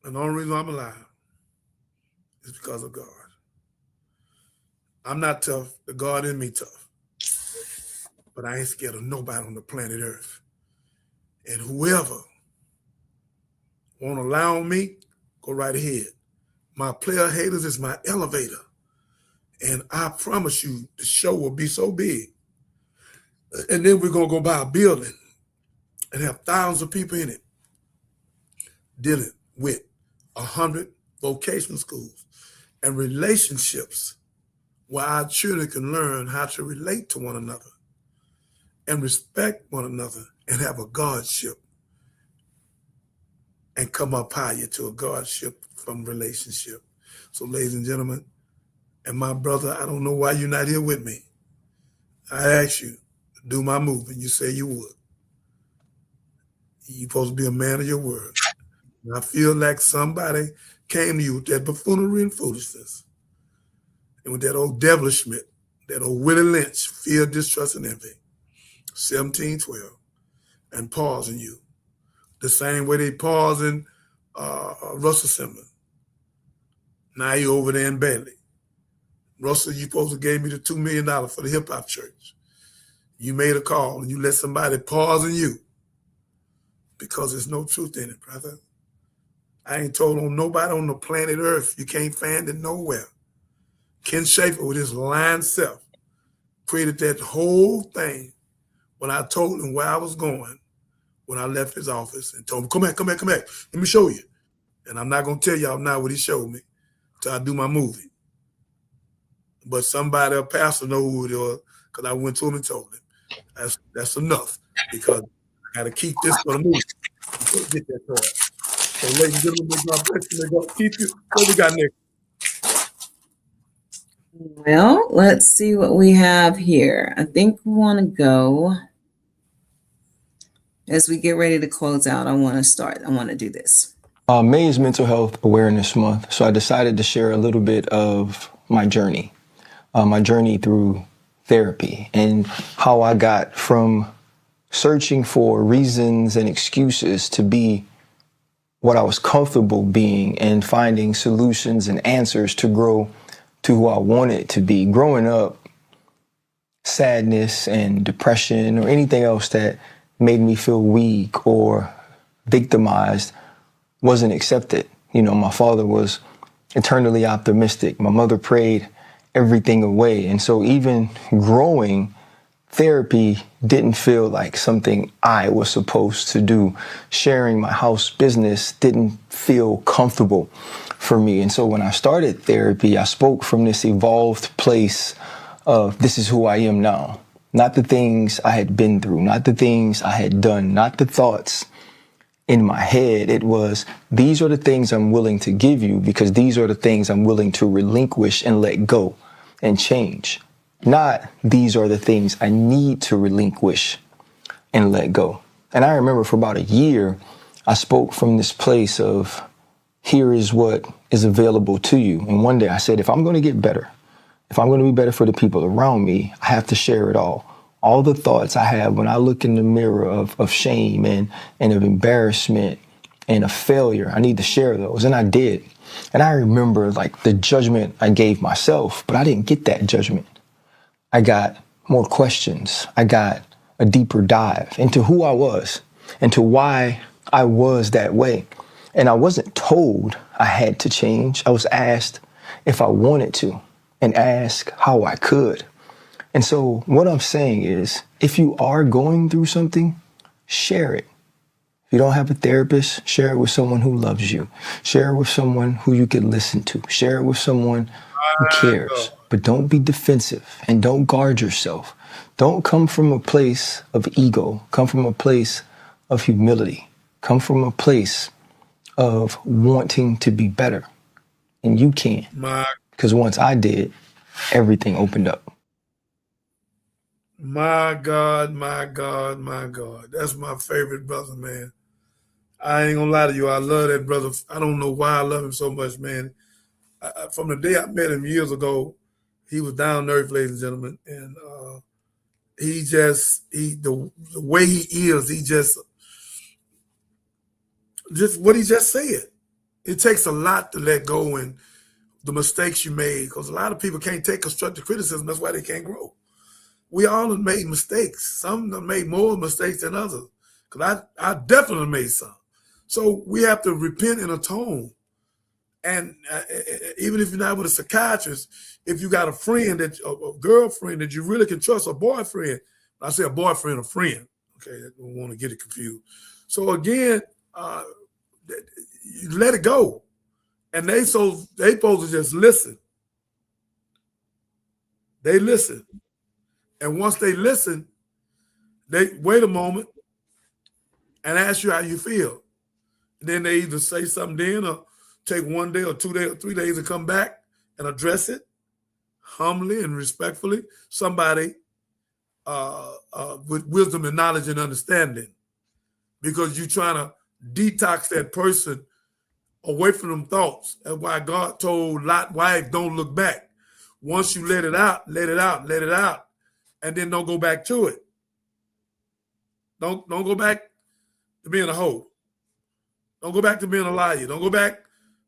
And the only reason I'm alive is because of God. I'm not tough. The God in me tough. But I ain't scared of nobody on the planet Earth. And whoever won't allow me, go right ahead. My player haters is my elevator. And I promise you, the show will be so big. And then we're going to go buy a building and have thousands of people in it dealing with 100 vocational schools and relationships where our children can learn how to relate to one another and respect one another and have a godship and come up higher to a godship from relationship. So, ladies and gentlemen, and my brother, I don't know why you're not here with me. I asked you to do my movie. You say you would. You're supposed to be a man of your word. And I feel like somebody came to you with that buffoonery and foolishness and with that old devilishment, that old Willie Lynch, fear, distrust, and envy, 1712, and pausing you. The same way they pause in Russell Simmons. Now you over there in Bailey. Russell, you supposed to gave me the $2 million for the hip hop church. You made a call and you let somebody pause in you because there's no truth in it, brother. I ain't told on nobody on the planet Earth. You can't find it nowhere. Ken Schaefer with his lying self created that whole thing when I told him where I was going when I left his office and told him, come back. Let me show you. And I'm not going to tell y'all now what he showed me until I do my movie. But somebody, a pastor, know who it was because I went to him and told him. That's enough because I got to keep this for the movie. Get that toy. So, ladies and gentlemen, God bless you. May God keep you. What we got next? Well, let's see what we have here. I think we want to go, as we get ready to close out, I want to do this. May is Mental Health Awareness Month, so I decided to share a little bit of my journey through therapy and how I got from searching for reasons and excuses to be what I was comfortable being and finding solutions and answers to grow to who I wanted to be. Growing up, sadness and depression or anything else that made me feel weak or victimized wasn't accepted. You know, my father was eternally optimistic. My mother prayed everything away. And so even growing, therapy didn't feel like something I was supposed to do. Sharing my house business didn't feel comfortable for me. And so when I started therapy, I spoke from this evolved place of this is who I am now. Not the things I had been through, not the things I had done, not the thoughts in my head. It was, these are the things I'm willing to give you because these are the things I'm willing to relinquish and let go and change. Not these are the things I need to relinquish and let go. And I remember for about a year, I spoke from this place of here is what is available to you. And one day I said, if I'm going to get better, if I'm going to be better for the people around me, I have to share it all. All the thoughts I have when I look in the mirror of shame and of embarrassment and of failure, I need to share those. And I did. And I remember like the judgment I gave myself, but I didn't get that judgment. I got more questions. I got a deeper dive into who I was and to why I was that way. And I wasn't told I had to change. I was asked if I wanted to and asked how I could. And so what I'm saying is, if you are going through something, share it. If you don't have a therapist, share it with someone who loves you. Share it with someone who you can listen to. Share it with someone who cares. But don't be defensive and don't guard yourself. Don't come from a place of ego. Come from a place of humility. Come from a place of wanting to be better. And you can. Because once I did, everything opened up. My God, my God, my God. That's my favorite brother, man. I ain't gonna lie to you. I love that brother. I don't know why I love him so much, man. From the day I met him years ago, he was down to earth, ladies and gentlemen. And the way he is, he just what he just said. It takes a lot to let go and the mistakes you made, because a lot of people can't take constructive criticism. That's why they can't grow. We all have made mistakes. Some have made more mistakes than others. Because I definitely made some. So we have to repent and atone. And even if you're not with a psychiatrist, if you got a friend, a girlfriend that you really can trust, a boyfriend. I say a boyfriend, a friend. Okay, I don't want to get it confused. So again, you let it go. And they supposed to just listen. They listen. And once they listen, they wait a moment and ask you how you feel. And then they either say something then or take 1 day or 2 days or 3 days to come back and address it humbly and respectfully. Somebody with wisdom and knowledge and understanding, because you're trying to detox that person away from them thoughts. That's why God told Lot's wife, don't look back. Once you let it out, let it out, let it out. And then don't go back to it. Don't go back to being a hoe. Don't go back to being a liar. Don't go back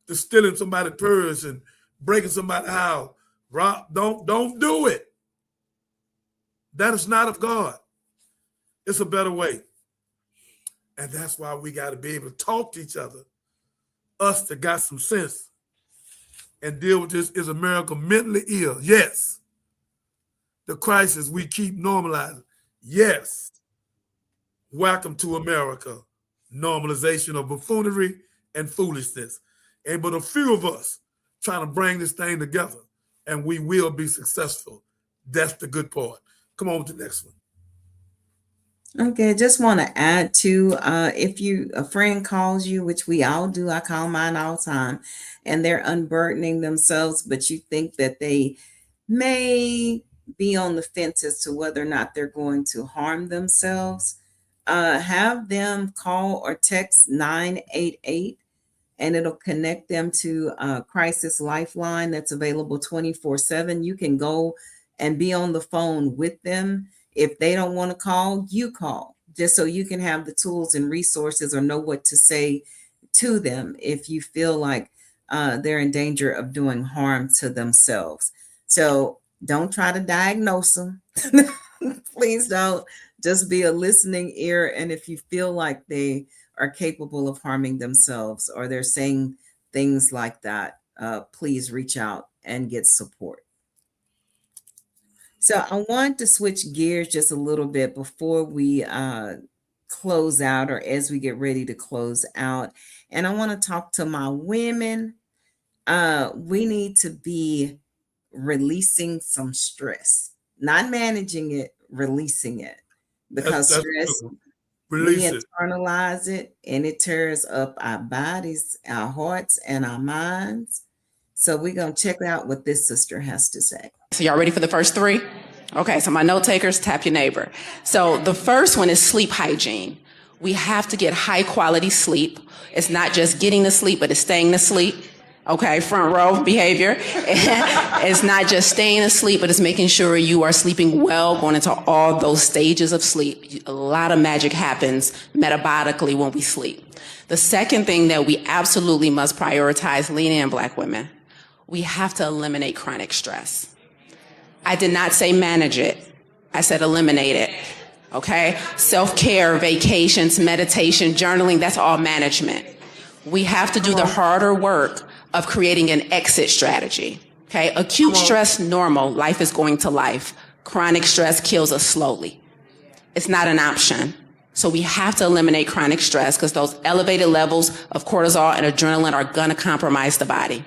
to stealing somebody's purse and breaking somebody's house. Don't do it. That is not of God. It's a better way. And that's why we got to be able to talk to each other. Us that got some sense and deal with this. Is America mentally ill? Yes. The crisis we keep normalizing. Yes. Welcome to America. Normalization of buffoonery and foolishness. And but a few of us trying to bring this thing together, and we will be successful. That's the good part. Come on to the next one. Okay, just want to add to if a friend calls you, which we all do, I call mine all the time, and they're unburdening themselves, but you think that they may be on the fence as to whether or not they're going to harm themselves, have them call or text 988 and it'll connect them to a crisis lifeline that's available 24/7. You can go and be on the phone with them. If they don't want to call, you call, just so you can have the tools and resources or know what to say to them if you feel like they're in danger of doing harm to themselves. So don't try to diagnose them. Please don't. Just be a listening ear. And if you feel like they are capable of harming themselves or they're saying things like that, please reach out and get support. So I want to switch gears just a little bit before we close out or as we get ready to close out. And I want to talk to my women. We need to be releasing some stress, not managing it, releasing it. Because stress, we internalize it and it tears up our bodies, our hearts, and our minds. So we're going to check out what this sister has to say. So y'all ready for the first three? Okay, so my note takers, tap your neighbor. So the first one is sleep hygiene. We have to get high quality sleep. It's not just getting to sleep, but it's staying to sleep. Okay, front row behavior. It's not just staying asleep, but it's making sure you are sleeping well, going into all those stages of sleep. A lot of magic happens metabolically when we sleep. The second thing that we absolutely must prioritize, lean in, Black women, we have to eliminate chronic stress. I did not say manage it. I said eliminate it. Okay? Self-care, vacations, meditation, journaling, that's all management. We have to do the harder work of creating an exit strategy. Okay? Acute stress, normal. Life is going to life. Chronic stress kills us slowly. It's not an option. So we have to eliminate chronic stress because those elevated levels of cortisol and adrenaline are going to compromise the body.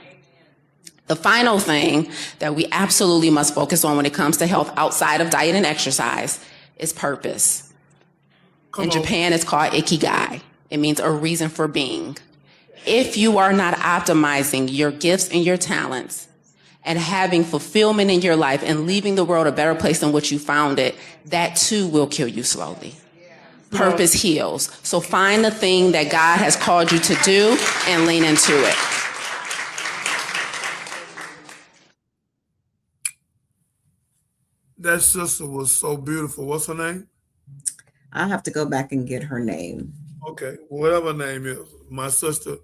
The final thing that we absolutely must focus on when it comes to health outside of diet and exercise is purpose. In Japan, it's called ikigai. It means a reason for being. If you are not optimizing your gifts and your talents and having fulfillment in your life and leaving the world a better place than what you found it, that too will kill you slowly. Purpose heals. So find the thing that God has called you to do and lean into it. That sister was so beautiful. What's her name? I'll have to go back and get her name. Okay, whatever her name is. My sister,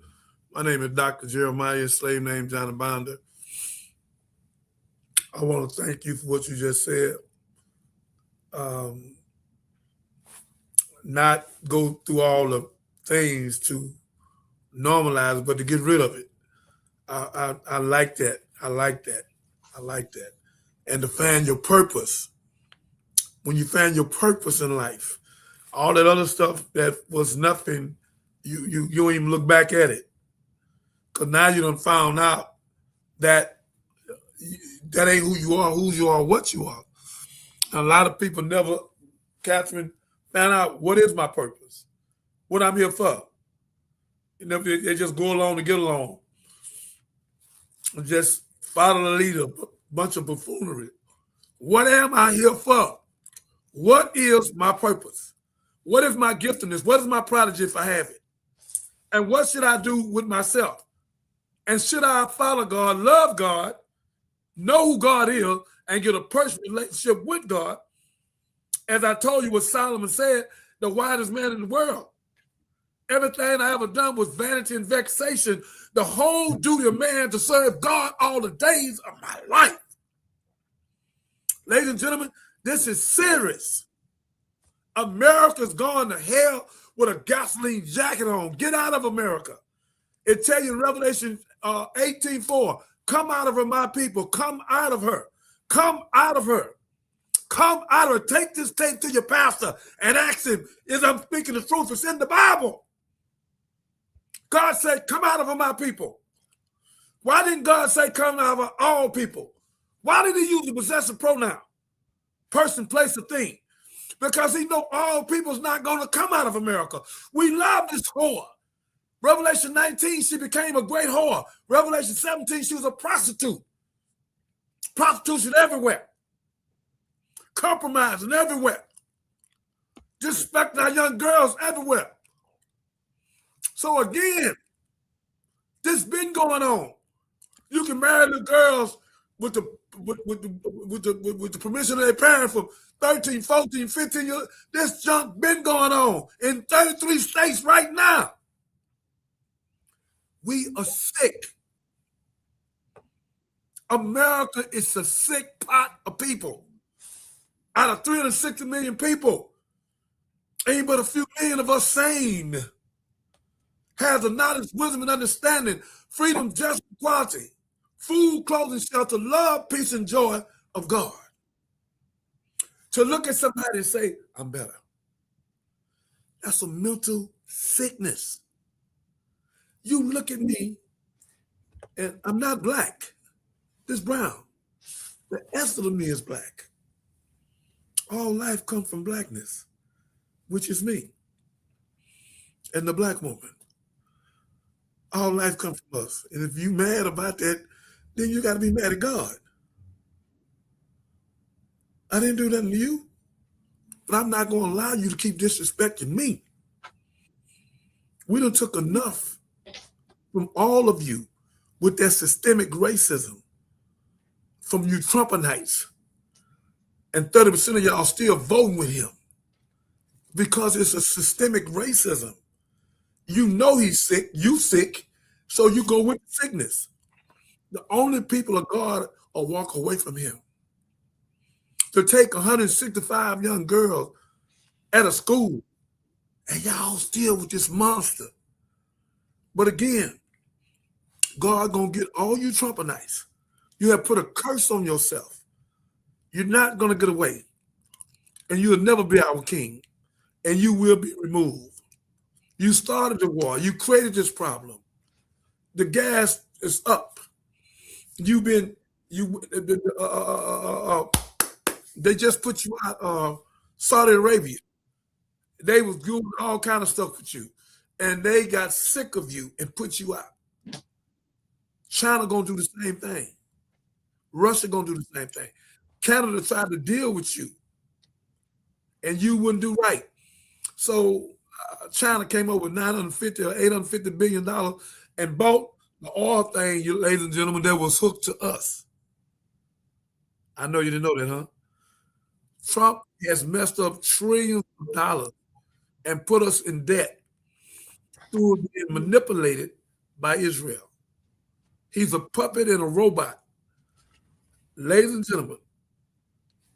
my name is Dr. Jeremiah, slave name Johnny Bonder. I want to thank you for what you just said. Not go through all the things to normalize, but to get rid of it. I like that. I like that. I like that. And to find your purpose. When you find your purpose in life, all that other stuff that was nothing, you don't even look back at it. Because now you done found out that that ain't who you are, what you are. And a lot of people never, Catherine, found out what is my purpose, what I'm here for. You know, they just go along to get along. And just follow the leader, bunch of buffoonery. What am I here for? What is my purpose? What is my giftedness? What is my prodigy if I have it? And what should I do with myself? And should I follow God, love God, know who God is, and get a personal relationship with God? As I told you what Solomon said, the wisest man in the world. Everything I ever done was vanity and vexation. The whole duty of man to serve God all the days of my life. Ladies and gentlemen, this is serious. America's going to hell with a gasoline jacket on. Get out of America. It tells you in Revelation 18:4, come out of her, my people. Come out of her. Come out of her. Come out of her. Take this tape to your pastor and ask him, is I'm speaking the truth? It's in the Bible. God said, come out of her, my people. Why didn't God say come out of her, all people? Why did he use the possessive pronoun? Person, place, or thing. Because he know all people's not going to come out of America. We love this whore. Revelation 19, she became a great whore. Revelation 17, she was a prostitute. Prostitution everywhere. Compromising everywhere. Disrespecting our young girls everywhere. So again, This been going on. You can marry the girls with the permission of their parents for 13, 14, 15 years. This junk been going on in 33 states right now. We are sick. America is a sick pot of people. Out of 360 million people, ain't but a few million of us sane. Has the knowledge, wisdom, and understanding, freedom, justice, equality, food, clothing, shelter, love, peace, and joy of God. To look at somebody and say, I'm better. That's a mental sickness. You look at me, and I'm not black. This brown. The essence of me is black. All life comes from blackness, which is me and the black woman. All life comes from us. And if you mad about that, then you got to be mad at God. I didn't do nothing to you, but I'm not going to allow you to keep disrespecting me. We done took enough from all of you with that systemic racism from you Trumpanites. And 30% of y'all still voting with him because it's a systemic racism. You know he's sick, you sick, so you go with the sickness. The only people of God will walk away from him. To take 165 young girls at a school and y'all still with this monster. But again, God gonna get all you Trumpanites. You have put a curse on yourself. You're not going to get away. And you'll never be our king. And you will be removed. You started the war. You created this problem. The gas is up. They just put you out Saudi Arabia. They was doing all kind of stuff with you. And they got sick of you and put you out. China going to do the same thing. Russia going to do the same thing. Canada tried to deal with you, and you wouldn't do right. So China came up with $950 or $850 billion and bought the oil thing, you ladies and gentlemen, that was hooked to us. I know you didn't know that, huh? Trump has messed up trillions of dollars and put us in debt through being manipulated by Israel. He's a puppet and a robot. Ladies and gentlemen,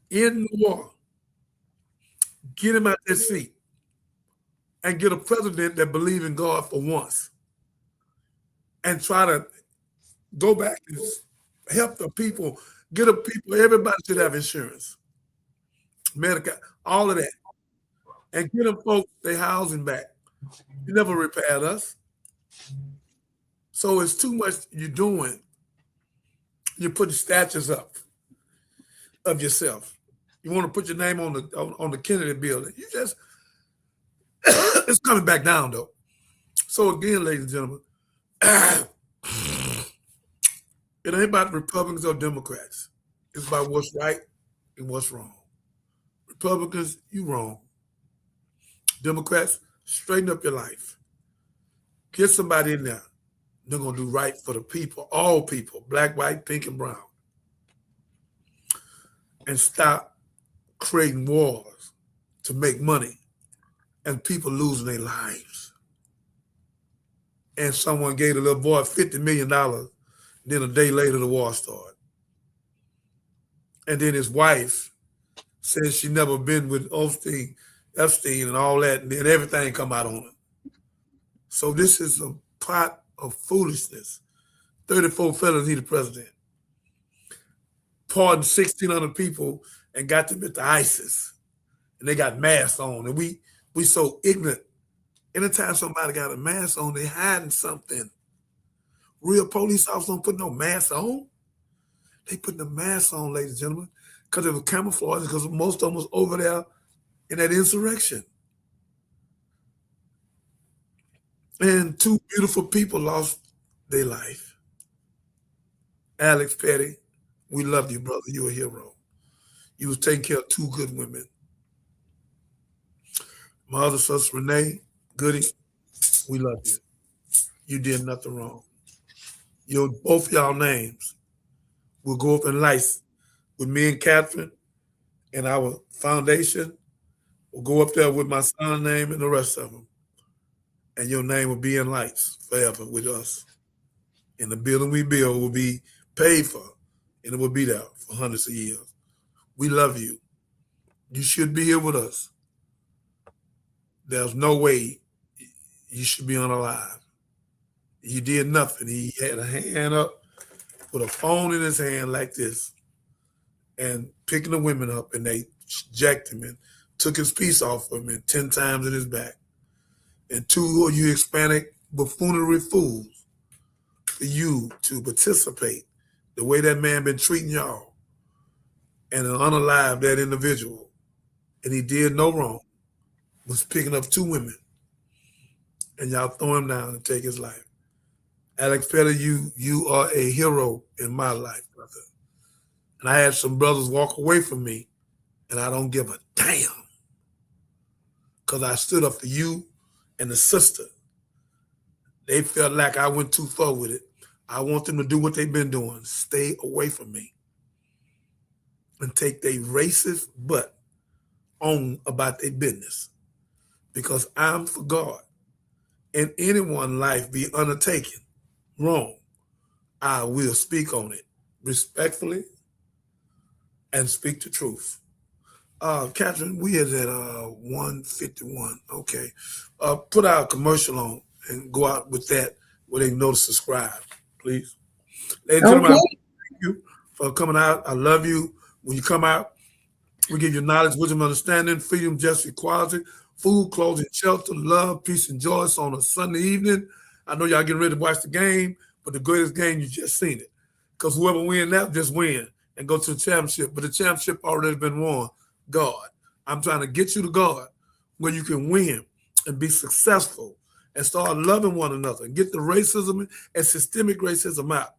in the war, get him out that seat and get a president that believes in God for once and try to go back and help the people, get the people, everybody should have insurance, Medicare, all of that, and get them folks their housing back. You never repaired us. So it's too much you're doing. You're putting statues up of yourself. You want to put your name on the Kennedy building. You just, it's coming back down though. So again, ladies and gentlemen, it ain't about Republicans or Democrats. It's about what's right and what's wrong. Republicans, you wrong. Democrats, straighten up your life. Get somebody in there. They're going to do right for the people, all people, black, white, pink, and brown. And stop creating wars to make money and people losing their lives. And someone gave the little boy $50 million, then a day later the war started. And then his wife said she never been with Epstein and all that, and then everything come out on her. So this is a pot of foolishness. 34 felons, he the president. Pardoned 1,600 people and got them into ISIS. And they got masks on. And we so ignorant. Anytime somebody got a mask on, they hiding something. Real police officers don't put no mask on. They put the mask on, ladies and gentlemen, because it was camouflage, because most of them was over there in that insurrection. And 2 beautiful people lost their life. Alex Petty, we love you, brother. You're a hero. You was taking care of 2 good women. My other sister, Renee, Goody, we love you. You did nothing wrong. both y'all names will go up in lights with me and Catherine, and our foundation will go up there with my son's name and the rest of them. And your name will be in lights forever with us. And the building we build will be paid for, and it will be there for hundreds of years. We love you. You should be here with us. There's no way you should be unalive. You did nothing. He had a hand up with a phone in his hand like this and picking the women up, and they jacked him and took his piece off of him and 10 times in his back. And 2 of you Hispanic buffoonery fools, for you to participate the way that man been treating y'all and unalive that individual, and he did no wrong, was picking up 2 women, and y'all throw him down and take his life. Alex Petty, you are a hero in my life, brother. And I had some brothers walk away from me, and I don't give a damn, because I stood up for you and the sister. They felt like I went too far with it. I want them to do what they've been doing. Stay away from me and take their racist butt on about their business, because I'm for God. And anyone's life be undertaken wrong, I will speak on it respectfully and speak the truth. Catherine, we is at 151. Okay. Put our commercial on and go out with that where they know to subscribe, please. Ladies and gentlemen, thank you for coming out. I love you. When you come out, we give you knowledge, wisdom, understanding, freedom, justice, equality, food, clothing, shelter, love, peace, and joy. On a Sunday evening. I know y'all getting ready to watch the game, but the greatest game, you just seen it. Because whoever win that, just win and go to the championship. But the championship already been won. God. I'm trying to get you to God where you can win and be successful and start loving one another and get the racism and systemic racism out.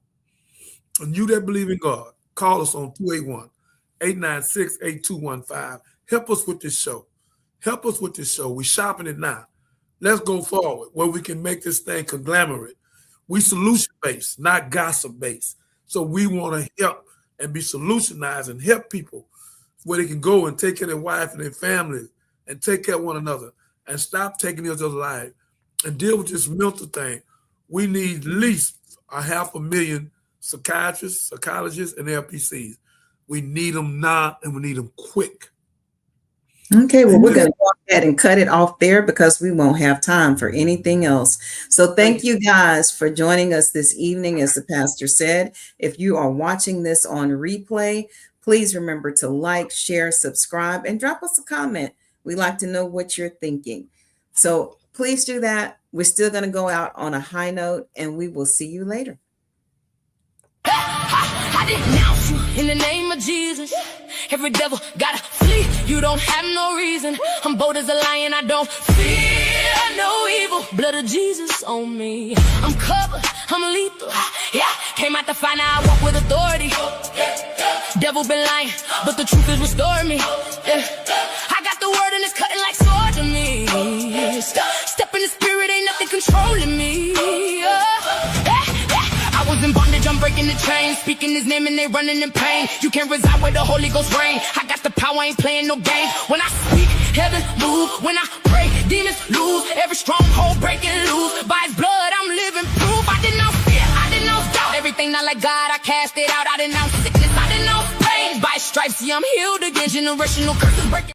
And you that believe in God, call us on 281-896-8215. Help us with this show. Help us with this show. We're shopping it now. Let's go forward where we can make this thing conglomerate. We solution-based, not gossip-based. So we want to help and be solutionized and help people where they can go and take care of their wife and their family and take care of one another and stop taking each other's life and deal with this mental thing. We need at least 500,000 psychiatrists, psychologists, and LPCs. We need them now, and we need them quick. Okay, well, we're going to go ahead and cut it off there because we won't have time for anything else. So thank you guys for joining us this evening. As the pastor said, if you are watching this on replay, please remember to like, share, subscribe, and drop us a comment. We like to know what you're thinking. So please do that. We're still going to go out on a high note, and we will see you later. I denounce you in the name of Jesus. Every devil gotta flee. You don't have no reason. I'm bold as a lion. I don't fear no evil. Blood of Jesus on me. I'm covered. I'm lethal. Yeah, came out to find out I walk with authority. Devil been lying, but the truth is restored me. I got the word and it's cutting like sword to me. Step in the spirit, ain't nothing controlling me. I was in bondage, I'm breaking the chains. Speaking his name and they running in pain. You can't reside where the Holy Ghost reign. I got the power, ain't playing no game. When I speak, heaven move. When I pray, demons lose. Every stronghold breaking loose. By his blood, I'm living proof. I denounce fear, I denounce doubt. Everything not like God, I cast it out. I denounce sickness, I denounce pain. By his stripes, see I'm healed again. Generational curses breaking.